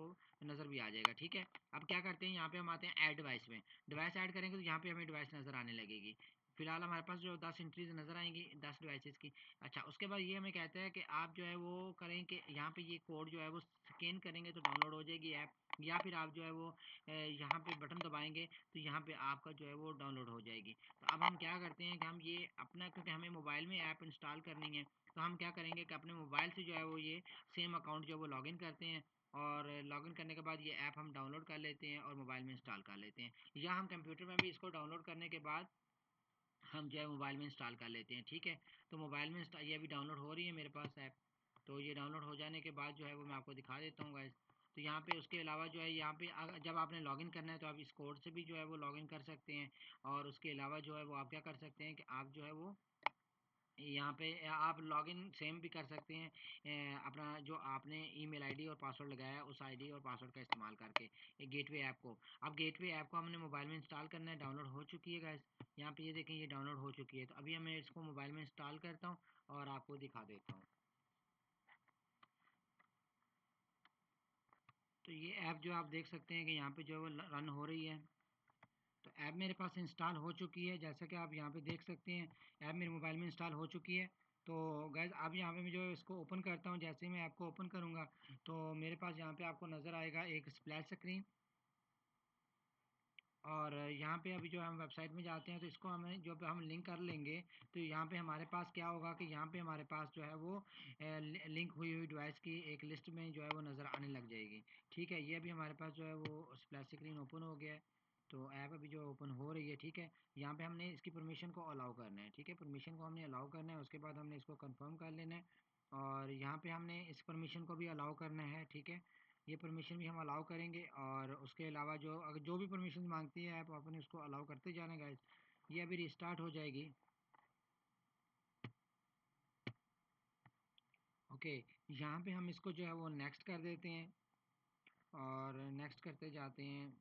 नज़र भी आ जाएगा। ठीक है, अब क्या करते हैं, यहाँ पे हम आते हैं ऐड डिवाइस में। डिवाइस ऐड करेंगे तो यहाँ पे हमें डिवाइस नज़र आने लगेगी। फिलहाल हमारे पास जो 10 एंट्रीज नज़र आएंगी 10 डिवाइसेस की। अच्छा, उसके बाद ये हमें कहता है कि आप जो है वो करें कि यहाँ पे ये कोड जो है वो स्कैन करेंगे तो डाउनलोड हो जाएगी ऐप, या फिर आप जो है वो यहाँ पे बटन दबाएंगे तो यहाँ पे आपका जो है वो डाउनलोड हो जाएगी। तो अब हम क्या करते हैं कि हम ये अपना, क्योंकि हमें मोबाइल में ऐप इंस्टॉल करनी है, तो हम क्या करेंगे कि अपने मोबाइल से जो है वो ये सेम अकाउंट जो है वो लॉगिन करते हैं, और लॉगिन करने के बाद ये ऐप हम डाउनलोड कर लेते हैं और मोबाइल में इंस्टॉल कर लेते हैं, या हम कंप्यूटर में भी इसको डाउनलोड करने के बाद हम जो है मोबाइल में इंस्टॉल कर लेते हैं। ठीक है, तो मोबाइल में ये अभी डाउनलोड हो रही है मेरे पास ऐप। तो ये डाउनलोड हो जाने के बाद जो है वो मैं आपको दिखा देता हूँ गाइस। तो यहाँ पे उसके अलावा जो है यहाँ पे जब आपने लॉगिन करना है तो आप इस कोड से भी जो है वो लॉगिन कर सकते हैं। और उसके अलावा जो है वो आप क्या कर सकते हैं कि आप जो है वो यहाँ पे आप लॉगिन सेम भी कर सकते हैं अपना जो आपने ईमेल आईडी और पासवर्ड लगाया है उस आईडी और पासवर्ड का इस्तेमाल करके एक गेटवे ऐप को। अब गेटवे ऐप को हमने मोबाइल में इंस्टॉल करना है, डाउनलोड हो चुकी है गाइस। यहाँ पे ये देखें ये डाउनलोड हो चुकी है। तो अभी मैं इसको मोबाइल में इंस्टॉल करता हूँ और आपको दिखा देता हूँ। तो ये ऐप जो आप देख सकते हैं कि यहाँ पे जो है वो रन हो रही है। तो ऐप मेरे पास इंस्टॉल हो चुकी है, जैसा कि आप यहाँ पे देख सकते हैं ऐप मेरे मोबाइल में इंस्टॉल हो चुकी है। तो गैस अब यहाँ पे मैं जो है इसको ओपन करता हूँ, जैसे ही मैं ऐप को ओपन करूँगा तो मेरे पास यहाँ पे आपको नज़र आएगा एक स्प्लैश स्क्रीन। और यहाँ पे अभी जो हम वेबसाइट में जाते हैं तो इसको हमें जो हम लिंक कर लेंगे, तो यहाँ पे हमारे पास क्या होगा कि यहाँ पे हमारे पास जो है वो लिंक हुई हुई डिवाइस की एक लिस्ट में जो है वो नज़र आने लग जाएगी। ठीक है, ये अभी हमारे पास जो है वो स्प्लैश स्क्रीन ओपन हो गया है। तो ऐप अभी जो ओपन हो रही है। ठीक है, यहाँ पे हमने इसकी परमिशन को अलाउ करना है। ठीक है, परमिशन को हमने अलाउ करना है, उसके बाद हमने इसको कंफर्म कर लेना है, और यहाँ पे हमने इस परमिशन को भी अलाउ करना है। ठीक है, ये परमिशन भी हम अलाउ करेंगे, और उसके अलावा जो अगर जो भी परमिशन मांगती है ऐप अपने उसको अलाउ करते जाना गाइस। ये अभी रिस्टार्ट हो जाएगी। ओके, यहाँ पे हम इसको जो है वो नेक्स्ट कर देते हैं, और नेक्स्ट करते जाते हैं।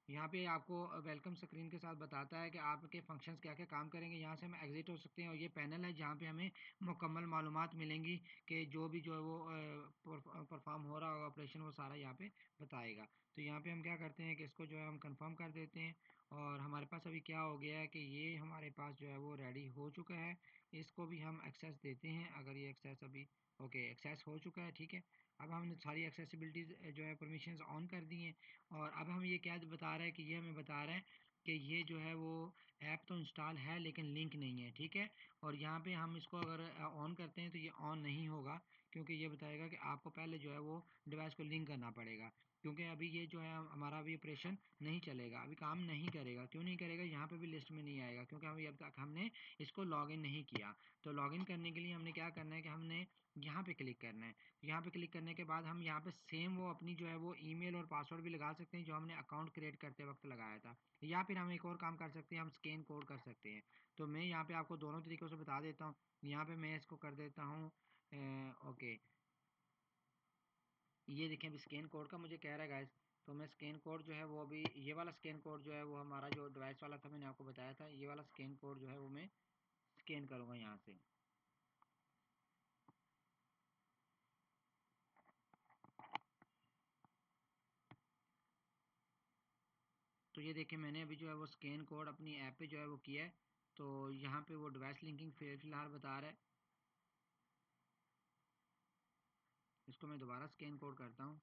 यहाँ पे आपको वेलकम स्क्रीन के साथ बताता है कि आपके फंक्शंस क्या क्या काम करेंगे। यहाँ से हम एग्जिट हो सकते हैं, और ये पैनल है जहाँ पे हमें मुकम्मल मालूमात मिलेंगी कि जो भी जो है वो परफॉर्म हो रहा होगा ऑपरेशन वो सारा यहाँ पे बताएगा। तो यहाँ पे हम क्या करते हैं कि इसको जो है हम कंफर्म कर देते हैं, और हमारे पास अभी क्या हो गया है कि ये हमारे पास जो है वो रेडी हो चुका है। इसको भी हम एक्सेस देते हैं, अगर ये एक्सेस अभी ओके, एक्सेस हो चुका है, ठीक है। अब हमने सारी एक्सेसिबिलिटीज़ जो है परमिशंस ऑन कर दी हैं, और अब हम ये क्या बता रहा है कि ये हमें बता रहा है कि ये जो है वो ऐप तो इंस्टॉल है लेकिन लिंक नहीं है, ठीक है। और यहाँ पे हम इसको अगर ऑन करते हैं तो ये ऑन नहीं होगा, क्योंकि ये बताएगा कि आपको पहले जो है वो डिवाइस को लिंक करना पड़ेगा, क्योंकि अभी ये जो है हमारा अभी ऑपरेशन नहीं चलेगा, अभी काम नहीं करेगा। क्यों नहीं करेगा, यहाँ पे भी लिस्ट में नहीं आएगा, क्योंकि अभी अब तक हमने इसको लॉगिन नहीं किया। तो लॉगिन करने के लिए हमने क्या करना है कि हमने यहाँ पे क्लिक करना है। यहाँ पे क्लिक करने के बाद हम यहाँ पे सेम वो अपनी जो है वो ईमेल और पासवर्ड भी लगा सकते हैं जो हमने अकाउंट क्रिएट करते वक्त लगाया था, या फिर हम एक और काम कर सकते हैं, हम स्कैन कोड कर सकते हैं। तो मैं यहाँ पे आपको दोनों तरीक़ों से बता देता हूँ। यहाँ पे मैं इसको कर देता हूँ ओके, ये देखें अभी स्कैन कोड का मुझे कह रहा है गाइस। तो मैं स्कैन कोड जो है वो अभी, ये वाला स्कैन कोड जो है वो हमारा जो डिवाइस वाला था मैंने आपको बताया था, ये वाला स्कैन कोड जो है वो मैं स्कैन करूँगा यहाँ से। तो ये देखिए मैंने अभी जो है वो स्कैन कोड अपनी ऐप पे जो है वो किया है। तो यहाँ पे वो डिवाइस लिंकिंग फ़िलहाल बता रहा है, इसको मैं दोबारा स्कैन कोड करता हूँ।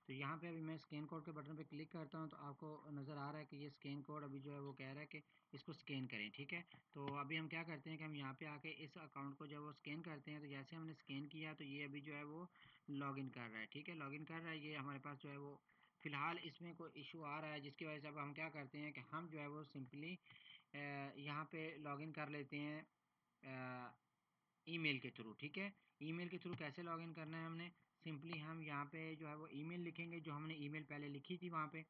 तो यहाँ पे अभी मैं स्कैन कोड के बटन पे क्लिक करता हूँ तो आपको नज़र आ रहा है कि ये स्कैन कोड अभी जो है वो कह रहा है कि इसको स्कैन करें, ठीक है। तो अभी हम क्या करते हैं कि हम यहाँ पे आके इस अकाउंट को जब वो स्कैन करते हैं, तो जैसे हमने स्कैन किया तो ये अभी जो है वो लॉगिन कर रहा है, ठीक है, लॉगिन कर रहा है। ये हमारे पास जो है वो फ़िलहाल इसमें कोई इशू आ रहा है, जिसकी वजह से अब हम क्या करते हैं कि हम जो है वो सिंपली यहाँ पे लॉगिन कर लेते हैं ईमेल के थ्रू, ठीक है। ईमेल के थ्रू कैसे लॉगिन करना है, हमने सिंपली हम यहाँ पे जो है वो ईमेल लिखेंगे, जो हमने ईमेल पहले लिखी थी वहाँ पे।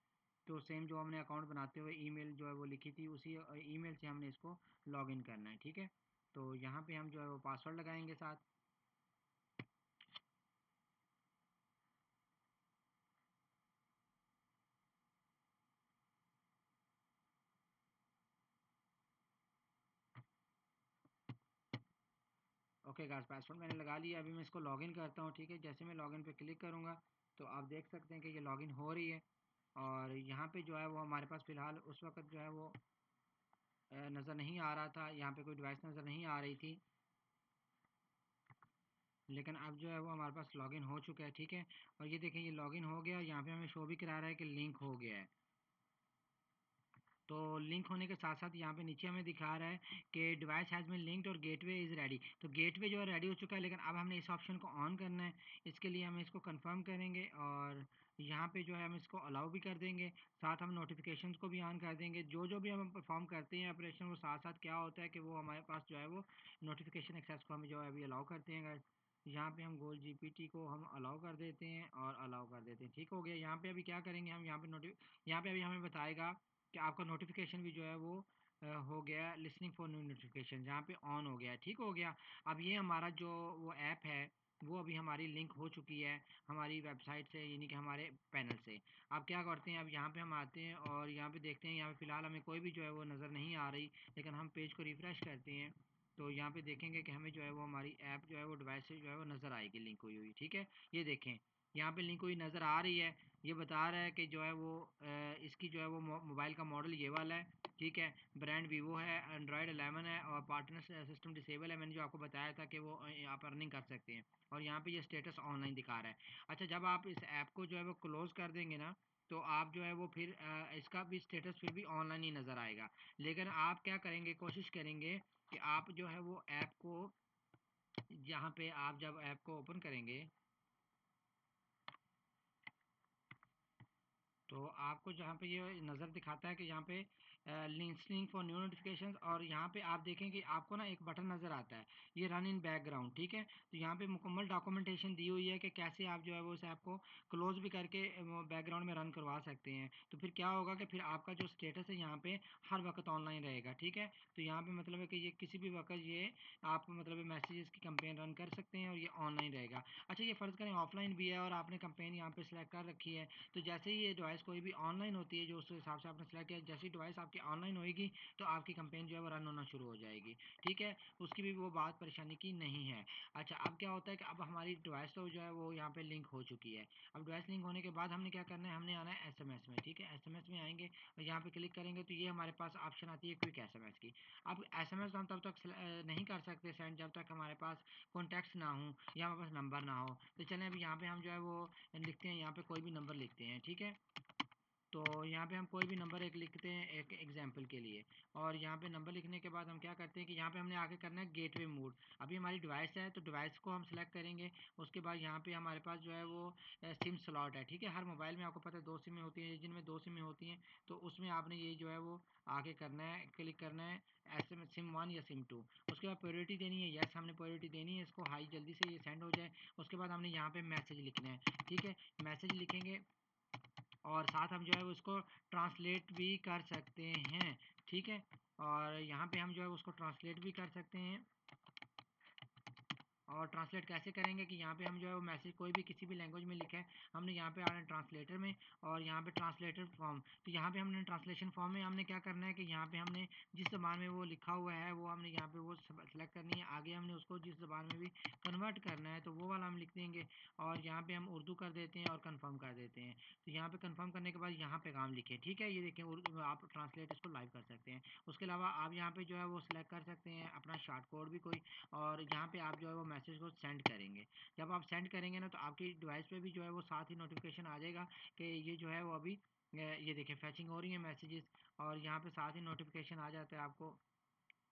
तो सेम जो हमने अकाउंट बनाते हुए ईमेल जो है वो लिखी थी, उसी ईमेल से हमने इसको लॉगिन करना है, ठीक है। तो यहाँ पे हम जो है वो पासवर्ड लगाएंगे साथ। ओके गाइस, पासवर्ड मैंने लगा लिया। अभी मैं इसको लॉगिन करता हूँ, ठीक है। जैसे मैं लॉगिन पे क्लिक करूँगा तो आप देख सकते हैं कि ये लॉगिन हो रही है, और यहाँ पे जो है वो हमारे पास फ़िलहाल उस वक्त जो है वो नज़र नहीं आ रहा था, यहाँ पे कोई डिवाइस नज़र नहीं आ रही थी, लेकिन अब जो है वो हमारे पास लॉगिन हो चुका है, ठीक है। और ये देखें ये लॉगिन हो गया, यहाँ पे हमें शो भी करा रहा है कि लिंक हो गया है। तो लिंक होने के साथ साथ यहाँ पे नीचे हमें दिखा रहा है कि डिवाइस हैज़ बीन लिंक्ड और गेटवे इज़ रेडी। तो गेटवे जो है रेडी हो चुका है, लेकिन अब हमने इस ऑप्शन को ऑन करना है। इसके लिए हम इसको कंफर्म करेंगे, और यहाँ पे जो है हम इसको अलाउ भी कर देंगे, साथ हम नोटिफिकेशंस को भी ऑन कर देंगे। जो जो भी हम परफॉर्म करते हैं ऑपरेशन, वो साथ साथ क्या होता है कि वो हमारे पास जो है वो नोटिफिकेशन एक्सेस को हम जो है अभी अलाउ करते हैं guys। यहाँ पे हम गोल जीपीटी को हम अलाउ कर देते हैं और अलाउ कर देते हैं, ठीक हो गया। यहाँ पे अभी क्या करेंगे हम, यहाँ पे अभी हमें बताएगा कि आपका नोटिफिकेशन भी जो है वो हो गया, लिसनिंग फॉर न्यू नोटिफिकेशन जहाँ पे ऑन हो गया, ठीक हो गया। अब ये हमारा जो वो ऐप है वो अभी हमारी लिंक हो चुकी है हमारी वेबसाइट से, यानी कि हमारे पैनल से। अब क्या करते हैं, अब यहाँ पे हम आते हैं और यहाँ पे देखते हैं, यहाँ पे फ़िलहाल हमें कोई भी जो है वो नज़र नहीं आ रही, लेकिन हम पेज को रिफ़्रेश करते हैं तो यहाँ पे देखेंगे कि हमें जो है वो हमारी ऐप जो है वो डिवाइस से जो है वो नज़र आएगी लिंक हुई हुई, ठीक है। ये देखें यहाँ पे लिंक हुई नज़र आ रही है। ये बता रहा है कि जो है वो इसकी जो है वो मोबाइल का मॉडल ये वाला है, ठीक है। ब्रांड वीवो है, एंड्रॉयड 11 है, और पार्टनर सिस्टम डिसेबल है। मैंने जो आपको बताया था कि वो आप अर्निंग कर सकते हैं, और यहाँ पे ये स्टेटस ऑनलाइन दिखा रहा है। अच्छा, जब आप इस ऐप को जो है वो क्लोज़ कर देंगे ना, तो आप जो है वो फिर इसका भी स्टेटस फिर भी ऑनलाइन ही नज़र आएगा। लेकिन आप क्या करेंगे, कोशिश करेंगे कि आप जो है वो ऐप को, जहाँ पे आप जब ऐप को ओपन करेंगे तो आपको जहाँ पे ये नज़र दिखाता है कि यहाँ पे लिसनिंग फॉर न्यू नोटिफिकेशंस, और यहाँ पे आप देखें कि आपको ना एक बटन नज़र आता है, ये रन इन बैकग्राउंड, ठीक है। तो यहाँ पे मुकम्मल डॉक्यूमेंटेशन दी हुई है कि कैसे आप जो है वो उस ऐप को क्लोज भी करके बैकग्राउंड में रन करवा सकते हैं। तो फिर क्या होगा कि फिर आपका जो स्टेटस है यहाँ पे हर वक्त ऑनलाइन रहेगा, ठीक है। तो यहाँ पे मतलब है कि ये किसी भी वक्त ये आप मतलब मैसेजेस की कंपेन रन कर सकते हैं और ये ऑनलाइन रहेगा। अच्छा, ये फ़र्ज़ करें ऑफलाइन भी है और आपने कंपेन यहाँ पे सेलेक्ट कर रखी है, तो जैसे ही ये डिवाइस डिवाइस कोई भी ऑनलाइन होती है जो उस हिसाब से आपने सेलेक्ट किया, जैसी डिवाइस आपकी ऑनलाइन होएगी तो आपकी कंपेन जो है वो रन होना शुरू हो जाएगी। ठीक है, उसकी भी वो बात परेशानी की नहीं है। अच्छा, अब क्या होता है कि अब हमारी डिवाइस तो जो है वो यहाँ पे लिंक हो चुकी है। अब डिवाइस लिंक होने के बाद हमने क्या करना है, हमने आना है एसएमएस में। ठीक है, एसएमएस में आएंगे और यहाँ पे क्लिक करेंगे तो ये हमारे पास ऑप्शन आती है क्विक एसएमएस की। अब एसएमएस हम तब तक नहीं कर सकते सेंड जब तक हमारे पास कॉन्टैक्ट्स ना हो या हमारे पास नंबर ना हो। तो चलें अभी यहाँ पे हम जो है वो लिखते हैं, यहाँ पे कोई भी नंबर लिखते हैं। ठीक है, तो यहाँ पे हम कोई भी नंबर एक लिखते हैं एक एग्जांपल के लिए, और यहाँ पे नंबर लिखने के बाद हम क्या करते हैं कि यहाँ पे हमने आगे करना है गेटवे मोड। अभी हमारी डिवाइस है तो डिवाइस को हम सेलेक्ट करेंगे। उसके बाद यहाँ पे हमारे पास जो है वो सिम स्लॉट है। ठीक है, हर मोबाइल में आपको पता है 2 सिमें होती हैं, जिनमें 2 सिमें होती हैं तो उसमें आपने ये जो है वो आगे करना है, क्लिक करना है ऐसे में सिम 1 या सिम 2। उसके बाद प्रायोरिटी देनी है, यस हमने प्रायोरिटी देनी है, इसको हाई जल्दी से ये सेंड हो जाए। उसके बाद हमने यहाँ पे मैसेज लिखना है। ठीक है, मैसेज लिखेंगे और साथ हम जो है उसको ट्रांसलेट भी कर सकते हैं। ठीक है, और यहाँ पे हम जो है उसको ट्रांसलेट भी कर सकते हैं। और ट्रांसलेट कैसे करेंगे कि यहाँ पे हम जो है वो मैसेज कोई भी किसी भी लैंग्वेज में लिखा है, हमने यहाँ पे आना है ट्रांसलेटर में और यहाँ पे ट्रांसलेटर फॉर्म। तो यहाँ पे हमने ट्रांसलेशन फॉर्म में हमने क्या करना है कि यहाँ पे हमने जिस ज़बान में वो लिखा हुआ है वो हमने यहाँ पे वो सेलेक्ट करनी है। आगे हमने उसको जिस ज़बान में भी कन्वर्ट करना है तो वो वाला हम लिख देंगे और यहाँ पे हम उर्दू कर देते हैं और कन्फर्म कर देते हैं। तो यहाँ पे कन्फर्म करने के बाद यहाँ पैगाम लिखे। ठीक है, ये देखें उर्दू आप ट्रांसलेट इसको लाइव कर सकते हैं। उसके अलावा आप यहाँ पे जो है वो सिलेक्ट कर सकते हैं अपना शॉर्ट कोड भी कोई, और यहाँ पे आप जो है वो मैसेज को सेंड करेंगे। जब आप सेंड करेंगे ना तो आपकी डिवाइस पे भी जो है वो साथ ही नोटिफिकेशन आ जाएगा कि ये जो है वो अभी ये देखिए फैचिंग हो रही है मैसेजेस, और यहाँ पे साथ ही नोटिफिकेशन आ जाता है आपको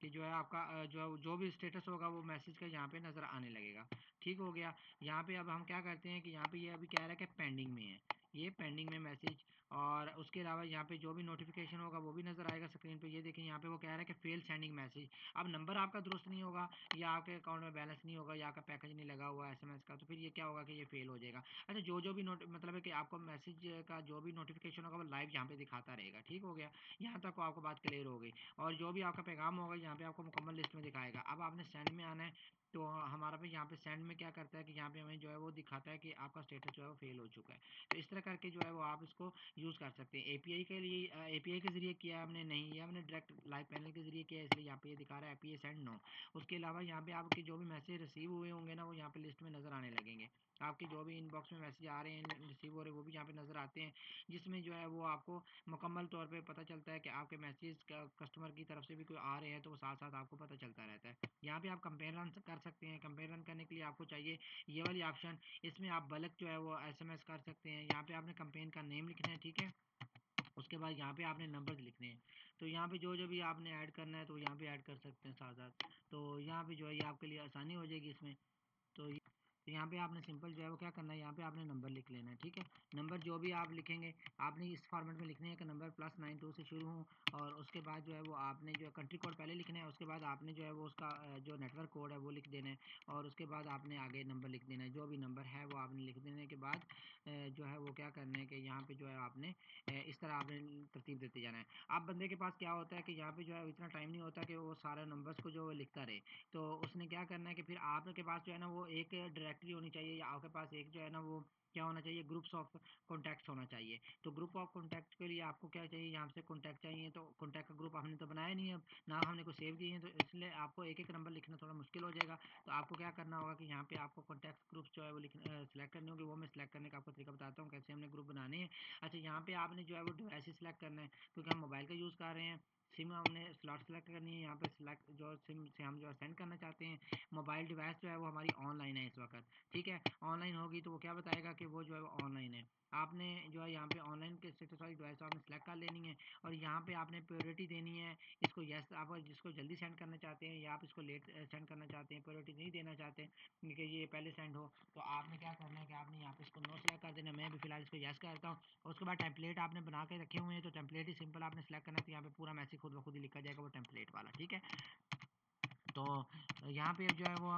कि जो है आपका जो भी स्टेटस होगा वो मैसेज का यहाँ पे नज़र आने लगेगा। ठीक हो गया। यहाँ पे अब हम क्या करते हैं कि यहाँ पे ये अभी कह रहा है कि पेंडिंग में है, ये पेंडिंग में मैसेज। और उसके अलावा यहाँ पे जो भी नोटिफिकेशन होगा वो भी नज़र आएगा स्क्रीन पे। ये देखें यहाँ पे वो कह रहा है कि फेल सेंडिंग मैसेज। अब नंबर आपका दुरुस्त नहीं होगा या आपके अकाउंट में बैलेंस नहीं होगा या आपका पैकेज नहीं लगा हुआ एसएमएस का, तो फिर ये क्या होगा कि ये फेल हो जाएगा। अच्छा, जो भी नोट मतलब है कि आपको मैसेज का जो भी नोटिफिकेशन होगा वो लाइव यहाँ पे दिखाता रहेगा। ठीक हो गया, यहाँ तक आपको बात क्लियर हो गई। और जो भी आपका पैगाम होगा यहाँ पे आपको मुकम्मल लिस्ट में दिखाएगा। अब आपने सेंड में आना है तो हमारा पे यहाँ पे सेंड में क्या करता है कि यहाँ पे हमें जो है वो दिखाता है कि आपका स्टेटस जो है वो फेल हो चुका है। तो इस तरह करके जो है वो आप इसको यूज़ कर सकते हैं। एपीआई के लिए एपीआई के ज़रिए किया हमने नहीं, ये हमने डायरेक्ट लाइव पैनल के ज़रिए किया, इसलिए यहाँ पे ये दिखा रहा है एपीआई सेंड नो। उसके अलावा यहाँ पे आपके जो भी मैसेज रिसीव हुए होंगे ना वो यहाँ पे लिस्ट में नज़र आने लगेंगे। आपके जो भी इनबॉक्स में मैसेज आ रहे हैं रिसीव हो रहे हैं वो भी यहाँ पे नज़र आते हैं, जिसमें जो है वो आपको मुकम्मल तौर पे पता चलता है कि आपके मैसेज कस्टमर की तरफ से भी कोई आ रहे हैं तो वो साथ साथ आपको पता चलता रहता है। यहाँ पे आप कंपेयर रन कर सकते हैं। कंपेयर रन करने के लिए आपको चाहिए ये वाली ऑप्शन, इसमें आप बल्क जो है वो एसएमएस कर सकते हैं। यहाँ पे आपने कंपेन का नेम लिखना है। ठीक है, उसके बाद यहाँ पे आपने नंबर्स लिखने हैं। तो यहाँ पे जो भी आपने ऐड करना है तो यहाँ पे ऐड कर सकते हैं साथ साथ। तो यहाँ पे जो है ये आपके लिए आसानी हो जाएगी इसमें। तो यहाँ पे आपने सिंपल जो है वो क्या करना है, यहाँ पे आपने नंबर लिख लेना है। ठीक है, नंबर जो भी आप लिखेंगे आपने इस फॉर्मेट में लिखने हैं कि नंबर +92 से शुरू हो, और उसके बाद जो है वो आपने जो है कंट्री कोड पहले लिखना है। उसके बाद आपने जो है वो उसका जो नेटवर्क कोड है वो लिख देना है, और उसके बाद आपने आगे नंबर लिख देना है। जो भी नंबर है वो आपने लिख देने के बाद जो है वो क्या करना है कि यहाँ पे जो है आपने इस तरह आपने तरतीब देते जाना है। अब बंदे के पास क्या होता है कि यहाँ पे जो है इतना टाइम नहीं होता कि वो सारे नंबर्स को जो लिखता रहे, तो उसने क्या करना है कि फिर आपके पास जो है ना वो एक डायरेक्टरी होनी चाहिए, या आपके पास एक जो है ना वो क्या होना चाहिए, ग्रुप्स ऑफ कॉन्टैक्ट्स होना चाहिए। तो ग्रुप ऑफ कॉन्टैक्ट के लिए आपको क्या चाहिए, यहाँ से कॉन्टैक्ट चाहिए। तो कॉन्टैक्ट का ग्रुप हमने तो बनाया नहीं है, अब ना हमने को सेव किए हैं, तो इसलिए आपको एक एक नंबर लिखना थोड़ा मुश्किल हो जाएगा। तो आपको क्या करना होगा कि यहाँ पे आपको कॉन्टैक्ट ग्रुप जो है वो सिलेक्ट करने होंगे। वो मैं सिलेक्ट करने का आपको तरीका बताता हूँ कैसे हमने ग्रुप बनाने हैं। अच्छा, यहाँ पे आपने जो है वो डिवाइस सिलेक्ट करना है, क्योंकि हम मोबाइल का यूज़ कर रहे हैं। सिम हमने स्लॉट सेलेक्ट करनी है, यहाँ पे सिलेक्ट जो सिम से हम जो सेंड करना चाहते हैं। मोबाइल डिवाइस जो है वो हमारी ऑनलाइन है इस वक्त। ठीक है, ऑनलाइन होगी तो वो क्या बताएगा कि वो जो है वो ऑनलाइन है। आपने जो है यहाँ पे ऑनलाइन के स्टेटस वाली डिवाइस आपने सेलेक्ट कर लेनी है, और यहाँ पे आपने प्रायोरिटी देनी है इसको। यस, आप जिसको जल्दी सेंड करना चाहते हैं या आप इसको लेट सेंड करना चाहते हैं, प्रायोरिटी नहीं देना चाहते हैं कि ये पहले सेंड हो, तो आपने क्या करना है कि आपने यहाँ पे इसको नो सेलेक्ट कर देना। मैं भी फिलहाल इसको यस करता हूँ। और उसके बाद टेम्पलेट आपने बना के रखे हुए हैं, तो टेम्पलेट ही सिंपल आपने सेलेक्ट करना है, तो यहाँ पे पूरा मैसेज खुद ब खुद ही लिखा जाएगा वो टेम्पलेट वाला। ठीक है, तो यहाँ पे जो है वो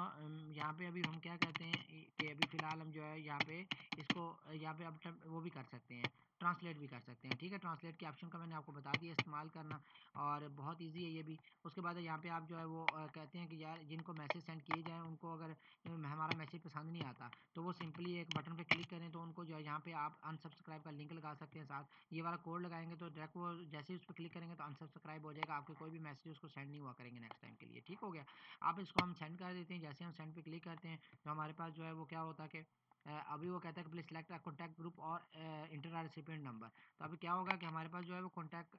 यहाँ पे अभी हम क्या कहते हैं कि अभी फ़िलहाल हम जो है यहाँ पे इसको यहाँ पे अब वो भी कर सकते हैं। ट्रांसलेट भी कर सकते हैं, ठीक है। ट्रांसलेट के ऑप्शन का मैंने आपको बता दिया इस्तेमाल करना, और बहुत ईजी है ये भी। उसके बाद यहाँ पे आप जो है वो कहते हैं कि यार जिनको मैसेज सेंड किए जाएँ उनको अगर हमारा मैसेज पसंद नहीं आता तो वो सिंपली एक बटन पे क्लिक करें तो उनको जो है यहाँ पे आप अनसब्सक्राइब का लिंक लगा सकते हैं, साथ ये वाला कोड लगाएंगे तो डायरेक्ट वो जैसे ही उस पर क्लिक करेंगे तो अनसब्सक्राइब हो जाएगा, आपके कोई भी मैसेज उसको सेंड नहीं हुआ करेंगे नेक्स्ट टाइम के लिए, ठीक हो गया। आप इसको हम सेंड कर देते हैं, जैसे हम सेंड पे क्लिक करते हैं तो हमारे पास जो है वो क्या होता है कि अभी वो कहता है कि प्लीज सिलेक्ट कॉन्टैक्ट ग्रुप और इंटर रेसिपिएंट नंबर। तो अभी क्या होगा कि हमारे पास जो है वो कॉन्टैक्ट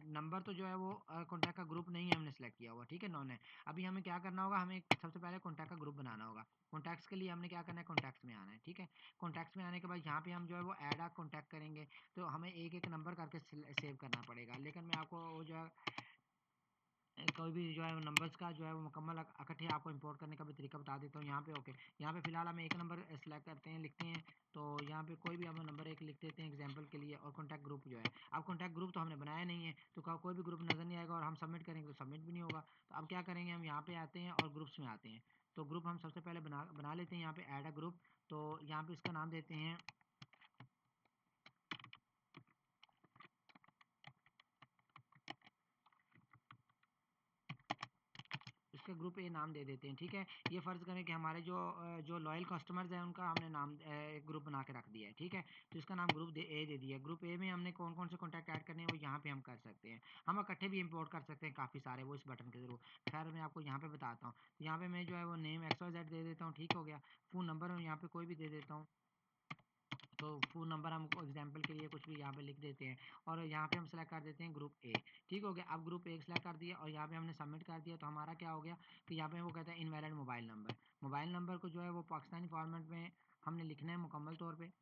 नंबर तो जो है वो कॉन्टैक्ट का ग्रुप नहीं है हमने सेलेक्ट किया हुआ, ठीक है, नॉन है। अभी हमें क्या करना होगा, हमें सबसे पहले कॉन्टैक्ट का ग्रुप बनाना होगा। कॉन्टैक्ट्स के लिए हमने क्या करना है, कॉन्टैक्ट्स में आना है, ठीक है। कॉन्टैक्ट्स में आने के बाद यहाँ पे हम जो है वो ऐड आ कॉन्टैक्ट करेंगे, तो हमें एक एक नंबर करके सेव करना पड़ेगा, लेकिन मैं आपको वो जो है कोई भी जो है नंबर्स का जो है वो मुकम्मल इकट्ठे आपको इंपोर्ट करने का भी तरीका बता देता हूँ। यहाँ पे ओके, यहाँ पे फिलहाल हम एक नंबर सेलेक्ट करते हैं, लिखते हैं, तो यहाँ पे कोई भी हम नंबर एक लिख देते हैं एग्जांपल के लिए, और कॉन्टैक्ट ग्रुप जो है, अब कॉन्टैक्ट ग्रुप तो हमने बनाया नहीं है तो कोई भी ग्रुप नज़र नहीं आएगा, और हम सबमिट करेंगे तो सबमिट भी नहीं होगा। तो अब क्या करेंगे, हम यहाँ पे आते हैं और ग्रुप्स में आते हैं। तो ग्रुप हम सबसे पहले बना लेते हैं, यहाँ पे ऐड अ ग्रुप। तो यहाँ पे इसका नाम देते हैं, इसका ग्रुप ए नाम दे देते हैं, ठीक है। ये फ़र्ज़ करें कि हमारे जो लॉयल कस्टमर्स हैं उनका हमने नाम एक ग्रुप बना के रख दिया है, ठीक है। तो इसका नाम ग्रुप ए दे दिया। ग्रुप ए में हमने कौन कौन से कॉन्टैक्ट ऐड करने हैं वो यहाँ पे हम कर सकते हैं। हम इकट्ठे भी इंपोर्ट कर सकते हैं काफ़ी सारे, वो इस बटन के थ्रू। खैर मैं आपको यहाँ पे बताता हूँ। यहाँ पे मैं जो है वो नेम XYZ दे देता हूँ, ठीक हो गया। फ़ोन नंबर मैं यहाँ पे कोई भी दे देता हूँ, तो फ़ोन नंबर हम एग्जांपल के लिए कुछ भी यहाँ पे लिख देते हैं, और यहाँ पे हम सेलेक्ट कर देते हैं ग्रुप ए, ठीक हो गया। अब ग्रुप ए सेलेक्ट कर दिया और यहाँ पे हमने सबमिट कर दिया, तो हमारा क्या हो गया कि यहाँ पे वो कहता है इनवैलिड मोबाइल नंबर को जो है वो पाकिस्तानी फॉर्मेट में हमने लिखना है मुकम्मल तौर पर।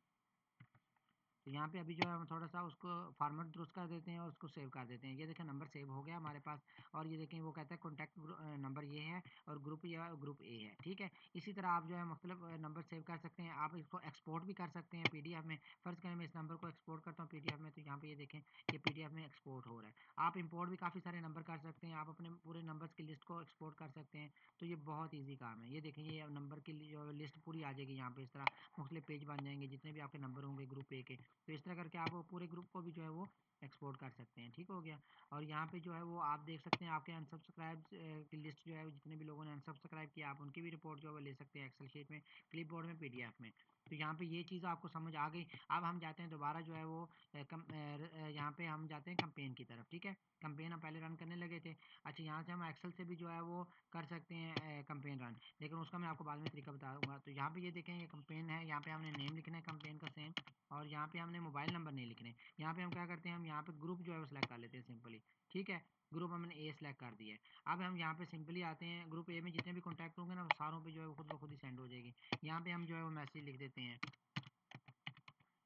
तो यहाँ पे अभी जो है हम थोड़ा सा उसको फॉर्मेट दुरुस्त कर देते हैं और उसको सेव कर देते हैं। ये देखें नंबर सेव हो गया हमारे पास, और ये देखें वो कहता है कॉन्टैक्ट नंबर ये है और ग्रुप ए है, ठीक है। इसी तरह आप जो है मुख्तलिफ नंबर सेव कर सकते हैं। आप इसको एक्सपोर्ट भी कर सकते हैं PDF में। फ़र्ज़ करें मैं इस नंबर को एक्सपोर्ट करता हूँ PDF में, तो यहाँ पे ये देखें ये PDF में एक्सपोर्ट हो रहा है। आप इंपोर्ट भी काफ़ी सारे नंबर कर सकते हैं, आप अपने पूरे नंबर्स की लिस्ट को एक्सपोर्ट कर सकते हैं। तो ये बहुत ईजी काम है। ये देखें ये नंबर की जो लिस्ट पूरी आ जाएगी यहाँ पे, इस तरह मुख्तलिफ पेज बन जाएंगे जितने भी आपके नंबर होंगे ग्रुप ए के। तो इस तरह करके आप पूरे ग्रुप को भी जो है वो एक्सपोर्ट कर सकते हैं, ठीक हो गया। और यहाँ पे जो है वो आप देख सकते हैं आपके अनसब्सक्राइब की लिस्ट जो है जितने भी लोगों ने अनसब्सक्राइब किया, आप उनकी भी रिपोर्ट जो है वो ले सकते हैं एक्सेल शीट में, क्लिपबोर्ड में, PDF में। तो यहाँ पे ये चीज़ आपको समझ आ गई। अब हम जाते हैं दोबारा जो है वो यहाँ पे हम जाते हैं कंपेन की तरफ, ठीक है। कंपेन हम पहले रन करने लगे थे। अच्छा, यहाँ से हम एक्सेल से भी जो है वो कर सकते हैं कंपेन रन, लेकिन उसका मैं आपको बाद में तरीका बताऊंगा। तो यहाँ पे ये देखें ये कंपेन है, यहाँ पे हमने नेम लिखना है कंपेन का सेम, और यहाँ पे हमने मोबाइल नंबर नहीं लिखने। यहाँ पे हम क्या करते हैं, हम यहाँ पे ग्रुप जो है वो सिलेक्ट कर लेते हैं सिंपली, ठीक है। ग्रुप हमने ए सेलेक्ट कर दिया है। अब हम यहाँ पे सिंपली आते हैं, ग्रुप ए में जितने भी कॉन्टैक्ट होंगे ना वो सारों पे जो है वो खुद ब खुद ही सेंड हो जाएगी। यहाँ पे हम जो है वो मैसेज लिख देते हैं,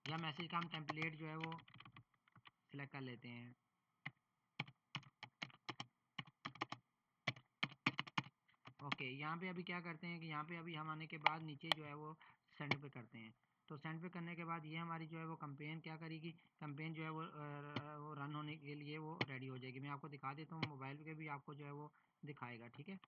या मैसेज का हम टेम्पलेट जो है वो सिलेक्ट कर लेते हैं। ओके, यहाँ पे अभी क्या करते हैं कि यहाँ पे अभी हम आने के बाद नीचे जो है वो सेंड पे करते हैं। तो सेंड पे करने के बाद ये हमारी जो है वो कंपेन क्या करेगी, कंपेन जो है वो रन होने के लिए वो रेडी हो जाएगी। मैं आपको दिखा देता हूँ, मोबाइल पे भी आपको जो है वो दिखाएगा, ठीक है।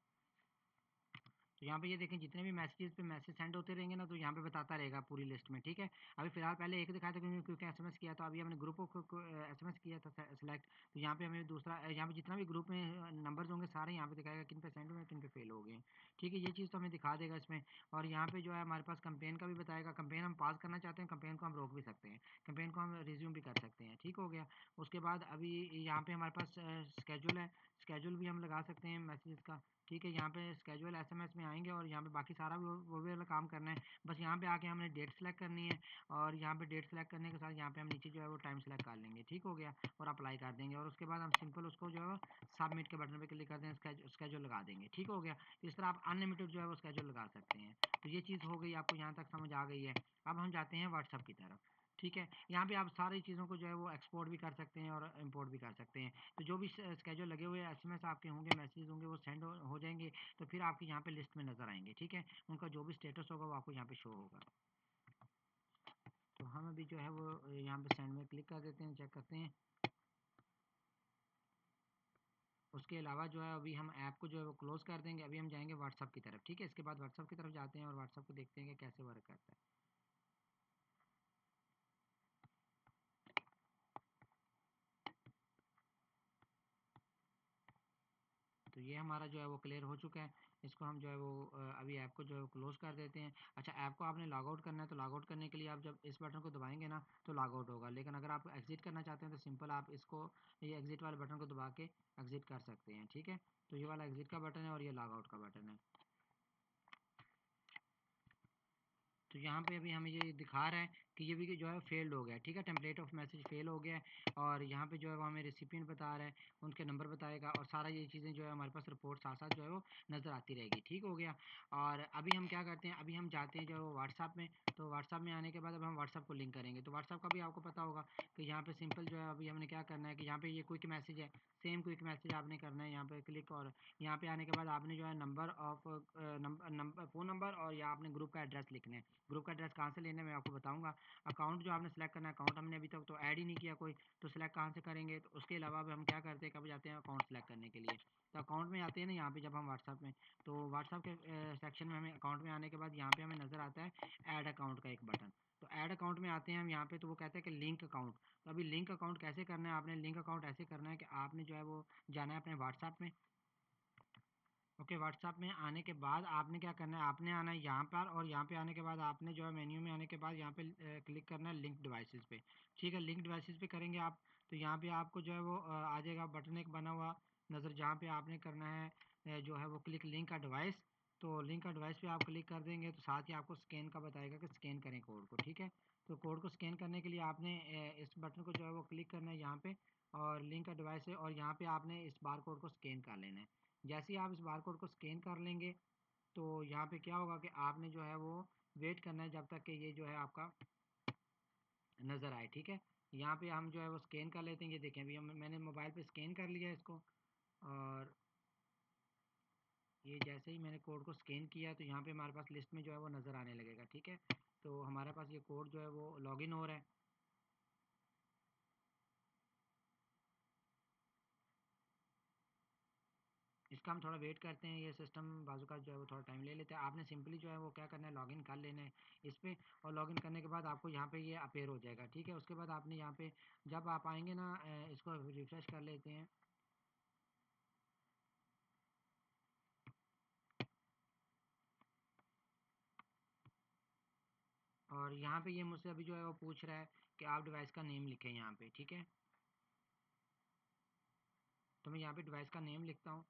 तो यहाँ पे ये देखें जितने भी मैसेजेस पे मैसेज सेंड होते रहेंगे ना तो यहाँ पे बताता रहेगा पूरी लिस्ट में, ठीक है। अभी फिलहाल पहले एक दिखाया था क्योंकि SMS किया था, अभी हमने ग्रुप को SMS किया था सेलेक्ट, तो यहाँ पे हमें दूसरा यहाँ पे जितना भी ग्रुप में नंबर्स होंगे सारे यहाँ पे दिखाएगा किन पे सेंड हुए किन पे फेल हो गए, ठीक है। ये चीज़ तो हमें दिखा देगा इसमें। और यहाँ पे जो है हमारे पास कंपेन का भी बताएगा, कंपेन हम पास करना चाहते हैं, कंपेन को हम रोक भी सकते हैं, कंपेन को हम रिज्यूम भी कर सकते हैं, ठीक हो गया। उसके बाद अभी यहाँ पे हमारे पास स्केजूल है, स्केजूल भी हम लगा सकते हैं मैसेज का, ठीक है। यहाँ पे स्केजुअल SMS में आएंगे और यहाँ पे बाकी सारा वो भी वाला काम करना है। बस यहाँ पे आके हमने डेट सेलेक्ट करनी है, और यहाँ पे डेट सेलेक्ट करने के साथ यहाँ पे हम नीचे जो है वो टाइम सेलेक्ट कर लेंगे, ठीक हो गया, और अप्लाई कर देंगे। और उसके बाद हम सिंपल उसको जो है सबमिट के बटन पे क्लिक कर देंगे, स्केजुअल लगा देंगे, ठीक हो गया। तो इस तरह आप अनलिमिटेड जो है वो स्केजुअल लगा सकते हैं। तो ये चीज़ हो गई, आपको यहाँ तक समझ आ गई है। अब हम जाते हैं व्हाट्सअप की तरफ, ठीक है। यहाँ पे आप सारी चीज़ों को जो है वो एक्सपोर्ट भी कर सकते हैं और इंपोर्ट भी कर सकते हैं। तो जो भी स्केड्यूल लगे हुए SMS आपके होंगे, मैसेज होंगे, वो सेंड हो जाएंगे, तो फिर आपकी यहाँ पे लिस्ट में नज़र आएंगे, ठीक है। उनका जो भी स्टेटस होगा वो आपको यहाँ पे शो होगा। तो हम अभी जो है वो यहाँ पे सेंड में क्लिक कर देते हैं, चेक करते हैं। उसके अलावा जो है अभी हम ऐप को जो है वो क्लोज़ कर देंगे। अभी हम जाएंगे व्हाट्सअप की तरफ, ठीक है। इसके बाद व्हाट्सअप की तरफ जाते हैं और व्हाट्सअप को देखते हैं कि कैसे वर्क करता है। तो ये हमारा जो है वो क्लियर हो चुका है। इसको हम जो है वो अभी ऐप को जो है वो क्लोज़ कर देते हैं। अच्छा, ऐप को आपने लॉग आउट करना है, तो लॉग आउट करने के लिए आप जब इस बटन को दबाएँगे ना तो लॉग आउट होगा। लेकिन अगर आप एग्ज़िट करना चाहते हैं तो सिंपल आप इसको ये एग्ज़िट वाले बटन को दबा के एग्ज़िट कर सकते हैं, ठीक है? तो ये वाला एग्ज़िट का बटन है और ये लॉग आउट का बटन है। तो यहाँ पे अभी हमें ये दिखा रहा है कि ये भी जो है फेल्ड हो गया, ठीक है? टेम्पलेट ऑफ मैसेज फेल हो गया है और यहाँ पे जो है वो हमें रेसिपिएंट बता रहा है, उनके नंबर बताएगा और सारा ये चीज़ें जो है हमारे पास रिपोर्ट साथ-साथ जो है वो नज़र आती रहेगी, ठीक हो गया? और अभी हम क्या करते हैं, अभी हम जाते हैं जो है वो व्हाट्सएप में, तो व्हाट्सएप में आने के बाद अब हम व्हाट्सएप को लिंक करेंगे। तो व्हाट्सएप का भी आपको पता होगा कि यहाँ पे सिंपल जो है अभी हमने क्या करना है कि यहाँ पे ये क्विक मैसेज है, सेम क्विक मैसेज आपने करना है यहाँ पे क्लिक और यहाँ पे आने के बाद आपने जो है number of number phone number और या आपने ग्रुप का एड्रेस लिखना है। ग्रुप का एड्रेस कहाँ से लेना है मैं आपको बताऊँगा। अकाउंट जो आपने सेलेक्ट करना है, अकाउंट हमने अभी तक तो ऐड ही नहीं किया कोई, तो सेलेक्ट कहाँ से करेंगे? तो उसके अलावा अब हम क्या करते हैं, कब जाते हैं अकाउंट सेलेक्ट करने के लिए। तो अकाउंट में आते हैं ना यहाँ पे जब हम व्हाट्सएप में, तो व्हाट्सएप के सेक्शन में हमें अकाउंट में आने के बाद यहाँ पे हमें नज़र आता है ऐड अकाउंट का एक बटन। तो ऐड अकाउंट में आते हैं हम यहाँ पे, तो वो कहते हैं कि लिंक अकाउंट। तो अभी लिंक अकाउंट कैसे करना है, आपने लिंक अकाउंट ऐसे करना है कि आपने जो है वो जाना है अपने व्हाट्सएप में। ओके, व्हाट्सएप में आने के बाद आपने क्या करना है, आपने आना है यहाँ पर और यहाँ पे आने के बाद आपने जो है मेन्यू में आने के बाद यहाँ पे क्लिक करना है लिंक डिवाइसेस पे। ठीक है, लिंक डिवाइसेस पे करेंगे आप, तो यहाँ पे आपको जो है वो आ जाएगा बटन एक बना हुआ नज़र, जहाँ पे आपने करना है जो है वो क्लिक लिंक का डिवाइस। तो लिंक का डिवाइस पे आप क्लिक कर देंगे तो साथ ही आपको स्कैन का बताएगा कि स्कैन करें कोड को, ठीक है? तो कोड को स्कैन करने के लिए आपने इस बटन को जो है वो क्लिक करना है यहाँ पे और लिंक का डिवाइस है और यहाँ पे आपने इस बार कोड को स्कैन कर लेना है। जैसे ही आप इस बारकोड को स्कैन कर लेंगे तो यहाँ पे क्या होगा कि आपने जो है वो वेट करना है जब तक कि ये जो है आपका नज़र आए, ठीक है? यहाँ पे हम जो है वो स्कैन कर लेते हैं। ये देखें अभी हम मैंने मोबाइल पे स्कैन कर लिया इसको और ये जैसे ही मैंने कोड को स्कैन किया तो यहाँ पे हमारे पास लिस्ट में जो है वो नज़र आने लगेगा, ठीक है? तो हमारे पास ये कोड जो है वो लॉगिन हो रहा है। इसका हम थोड़ा वेट करते हैं, ये सिस्टम बाजू का जो है वो थोड़ा टाइम ले लेता है। आपने सिंपली जो है वो क्या करना है, लॉगिन कर लेना है इस पे और लॉगिन करने के बाद आपको यहाँ पे ये अपेयर हो जाएगा, ठीक है? उसके बाद आपने यहाँ पे जब आप आएँगे ना इसको रिफ्रेश कर लेते हैं और यहाँ पे ये मुझसे अभी जो है वो पूछ रहा है कि आप डिवाइस का नेम लिखें यहाँ पे, ठीक है? तो मैं यहाँ पे डिवाइस का नेम लिखता हूँ।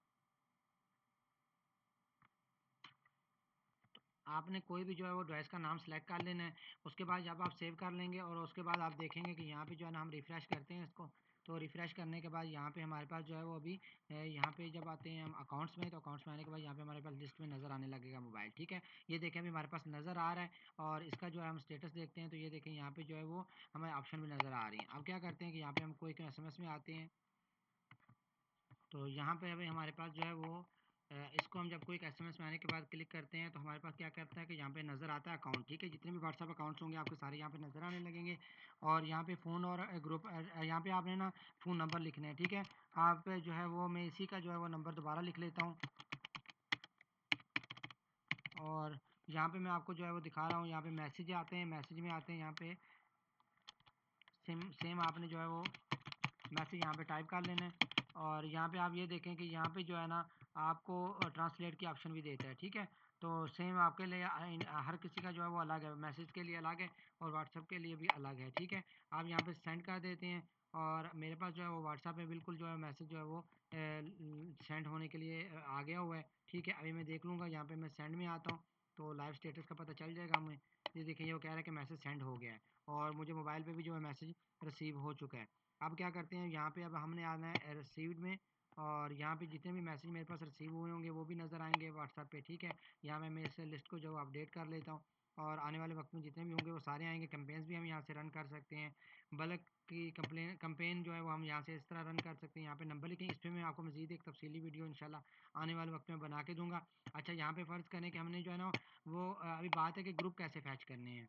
आपने कोई भी जो है वो डिवाइस का नाम सेलेक्ट कर लेना है। उसके बाद जब आप सेव कर लेंगे और उसके बाद आप देखेंगे कि यहाँ पे जो है ना हम रिफ़्रेश करते हैं इसको, तो रिफ़्रेश करने के बाद यहाँ पे हमारे पास जो है वो अभी यहाँ पे जब आते हैं हम अकाउंट्स में, तो अकाउंट्स में आने के बाद यहाँ पे हमारे पास लिस्ट में नज़र आने लगेगा मोबाइल, ठीक है? ये देखें अभी हमारे पास नज़र आ रहा है और इसका जो है हम स्टेटस देखते हैं तो ये देखें यहाँ पे जो है वो हमें ऑप्शन भी नज़र आ रही हैं। अब क्या करते हैं कि यहाँ पे हम कोई एसएमएस में आते हैं, तो यहाँ पे अभी हमारे पास जो है वो इसको हम जब कोई एसएमएस में आने के बाद क्लिक करते हैं तो हमारे पास क्या करता है कि यहाँ पे नज़र आता है अकाउंट, ठीक है? जितने भी व्हाट्सएप अकाउंट्स होंगे आपके सारे यहाँ पे नज़र आने लगेंगे और यहाँ पे फ़ोन और ग्रुप यहाँ पे आपने ना फ़ोन नंबर लिखना है, ठीक है? आप जो है वो मैं इसी का जो है वो नंबर दोबारा लिख लेता हूँ और यहाँ पे मैं आपको जो है वो दिखा रहा हूँ, यहाँ पे मैसेज आते हैं, मैसेज में आते हैं यहाँ पे सेम सेम आपने जो है वो मैसेज यहाँ पे टाइप कर लेना है और यहाँ पे आप ये देखें कि यहाँ पे जो है ना आपको ट्रांसलेट की ऑप्शन भी देता है, ठीक है? तो सेम आपके लिए हर किसी का जो है वो अलग है, मैसेज के लिए अलग है और व्हाट्सएप के लिए भी अलग है, ठीक है? आप यहाँ पे सेंड कर देते हैं और मेरे पास जो है वो व्हाट्सएप में बिल्कुल जो है मैसेज जो है वो सेंड होने के लिए आ गया हुआ है, ठीक है? अभी मैं देख लूँगा, यहाँ पे मैं सेंड में आता हूँ तो लाइव स्टेटस का पता चल जाएगा हमें। ये देखिए ये वो कह रहा है कि मैसेज सेंड हो गया है और मुझे मोबाइल पे भी जो है मैसेज रिसीव हो चुका है। अब क्या करते हैं, यहाँ पे अब हमने आना है रिसीव्ड में और यहाँ पे जितने भी मैसेज मेरे पास रिसीव हुए होंगे वो भी नज़र आएंगे व्हाट्सएप पे, ठीक है? यहाँ मैं इस लिस्ट को जो अपडेट कर लेता हूँ और आने वाले वक्त में जितने भी होंगे वो सारे आएंगे। कैंपेन्स भी हम यहाँ से रन कर सकते हैं, बल्क की कंपेन जो है वो हम यहाँ से इस तरह रन कर सकते हैं। यहाँ पे नंबर लिखें, इस पर मैं आपको मज़ीद एक तफसीली वीडियो इंशाल्लाह आने वाले वक्त में बना के दूंगा। अच्छा, यहाँ पे फ़र्ज़ करें कि हमने जो है ना वो अभी बात है कि ग्रुप कैसे फैच करने हैं।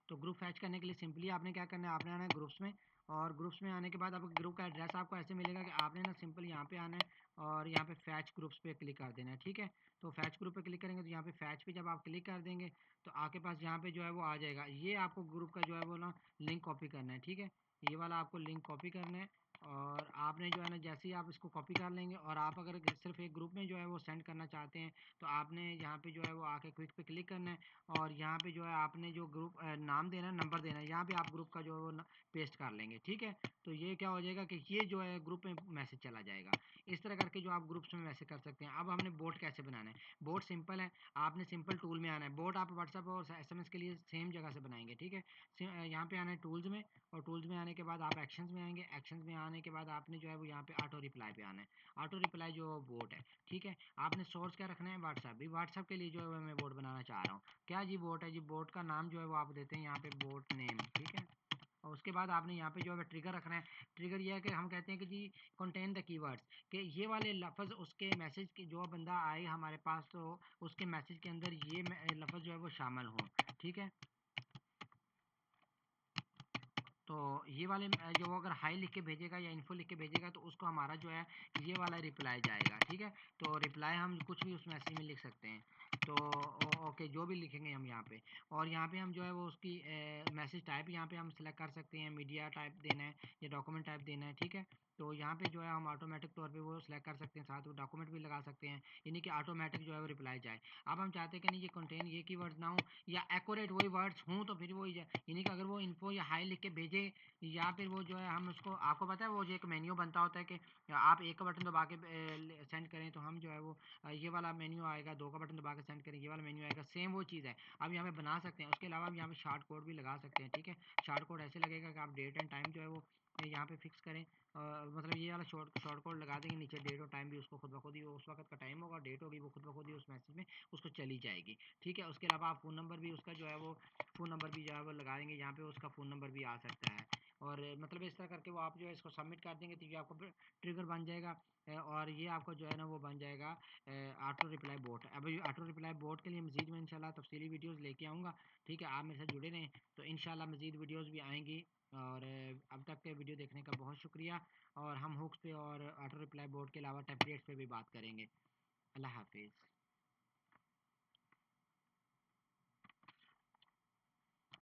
तो ग्रुप फैच करने के लिए सिंपली आपने क्या करना है, आपने आना है ग्रुप्स में और ग्रुप्स में आने के बाद अब ग्रुप का एड्रेस आपको ऐसे मिलेगा कि आपने ना सिंपल यहाँ पे आना है और यहाँ पे फैच ग्रुप्स पे क्लिक कर देना है, ठीक है? तो फैच ग्रुप पे क्लिक करेंगे तो यहाँ पे फैच पे जब आप क्लिक कर देंगे तो आपके पास यहाँ पे जो है वो आ जाएगा। ये आपको ग्रुप का जो है वो ना लिंक कॉपी करना है, ठीक है? ये वाला आपको लिंक कॉपी करना है और आपने जो है ना जैसे ही आप इसको कॉपी कर लेंगे, और आप अगर सिर्फ एक ग्रुप में जो है वो सेंड करना चाहते हैं तो आपने यहाँ पे जो है वो आके क्विक पे क्लिक करना है, और यहाँ पे जो है आपने जो ग्रुप नाम देना है, नंबर देना है, यहाँ पे आप ग्रुप का जो है वो पेस्ट कर लेंगे। ठीक है, तो ये क्या हो जाएगा कि ये जो है ग्रुप में मैसेज चला जाएगा। इस तरह करके जो आप ग्रुप्स में मैसेज कर सकते हैं। अब हमने बोट कैसे बनाना है। बोट सिंपल है, आपने सिंपल टूल में आना है। बोट आप व्हाट्सएप और एसएमएस के लिए सेम जगह से बनाएंगे। ठीक है, यहाँ पे आना है टूल्स में, और टूल्स में आने के बाद आप एक्शंस में आएंगे। एक्शंस में आने के बाद आपने जो है वो यहाँ पे ऑटो रिप्लाई पे आना है। ऑटो रिप्लाई जो बोट है, ठीक है, आपने सोर्स क्या रखना है, व्हाट्सएप। भी व्हाट्सएप के लिए जो है मैं बोट बनाना चाह रहा हूँ। क्या जी बोट है जी, बोट का नाम जो है वो आप देते हैं यहाँ पे बोट नेम। ठीक है, और उसके बाद आपने यहाँ पे जो है ट्रिगर रखना है। ट्रिगर ये है कि हम कहते हैं कि जी कंटेन द कीवर्ड्स, कि ये वाले लफ्ज़ उसके मैसेज की जो बंदा आए हमारे पास तो उसके मैसेज के अंदर ये लफ्ज़ जो है वो शामिल हों। ठीक है, तो ये वाले जो वो अगर हाई लिख के भेजेगा या इन्फो लिख के भेजेगा तो उसको हमारा जो है ये वाला रिप्लाई जाएगा। ठीक है, तो रिप्लाई हम कुछ भी उस मैसेज में लिख सकते हैं। तो ओके, जो भी लिखेंगे हम यहाँ पे, और यहाँ पे हम जो है वो उसकी मैसेज टाइप यहाँ पे हम सेलेक्ट कर सकते हैं, मीडिया टाइप देना है या डॉक्यूमेंट टाइप देना है। ठीक है, तो यहाँ पे जो है हम ऑटोमेटिक तौर पे वो सिलेक्ट कर सकते हैं, साथ में डॉक्यूमेंट भी लगा सकते हैं, यानी कि ऑटोमेटिक जो है वो रिप्लाई जाए। अब हम चाहते हैं कि नहीं ये कंटेन ये कीवर्ड्स ना हो या एक्यूरेट वही वर्ड्स हों तो फिर वो यानी कि अगर वो इन्फो या हाई लिख के भेजे, या फिर वो जो है हम उसको, आपको पता है वो जो एक मेन्यू बनता होता है कि आप एक का बटन दबा के सेंड करें तो हम जो है वो ये वाला मेन्यू आएगा, दो का बटन दबा के सेंड करें ये वाला मेन्यू आएगा, सेम वो चीज़ है। अब यहाँ पे बना सकते हैं। उसके अलावा हम यहाँ पे शार्ट कोड भी लगा सकते हैं। ठीक है, शार्ट कोड ऐसे लगेगा कि आप डेट एंड टाइम जो है वो यहाँ पे फिक्स करें, मतलब ये वाला शॉर्ट कोड लगा देंगे, नीचे डेट और टाइम भी उसको खुद ब खुद ही उस वक्त का टाइम होगा, डेट होगी वो खुद ब खुद ही उस मैसेज में उसको चली जाएगी। ठीक है, उसके अलावा आप फ़ोन नंबर भी उसका जो है वो फ़ोन नंबर भी जो है वो लगा देंगे, यहाँ पे उसका फ़ोन नंबर भी आ सकता है। और मतलब इस तरह करके वो आप जो है इसको सबमिट कर देंगे तो ये आपको ट्रिगर बन जाएगा, और ये आपको जो है ना वो बन जाएगा ऑटो रिप्लाई बोट। अभी ऑटो रिप्लाई बोट के लिए मज़ीद मैं इंशाल्लाह तफसीली वीडियोस लेके आऊँगा। ठीक है, आप मेरे साथ जुड़े रहें, तो इंशाल्लाह मज़ीद वीडियोस भी आएंगी। और अब तक के वीडियो देखने का बहुत शुक्रिया, और हम हुक्स पे और ऑटो रिप्लाई बोट के अलावा टेम्पलेट्स पे भी बात करेंगे। अल्लाह हाफिज़।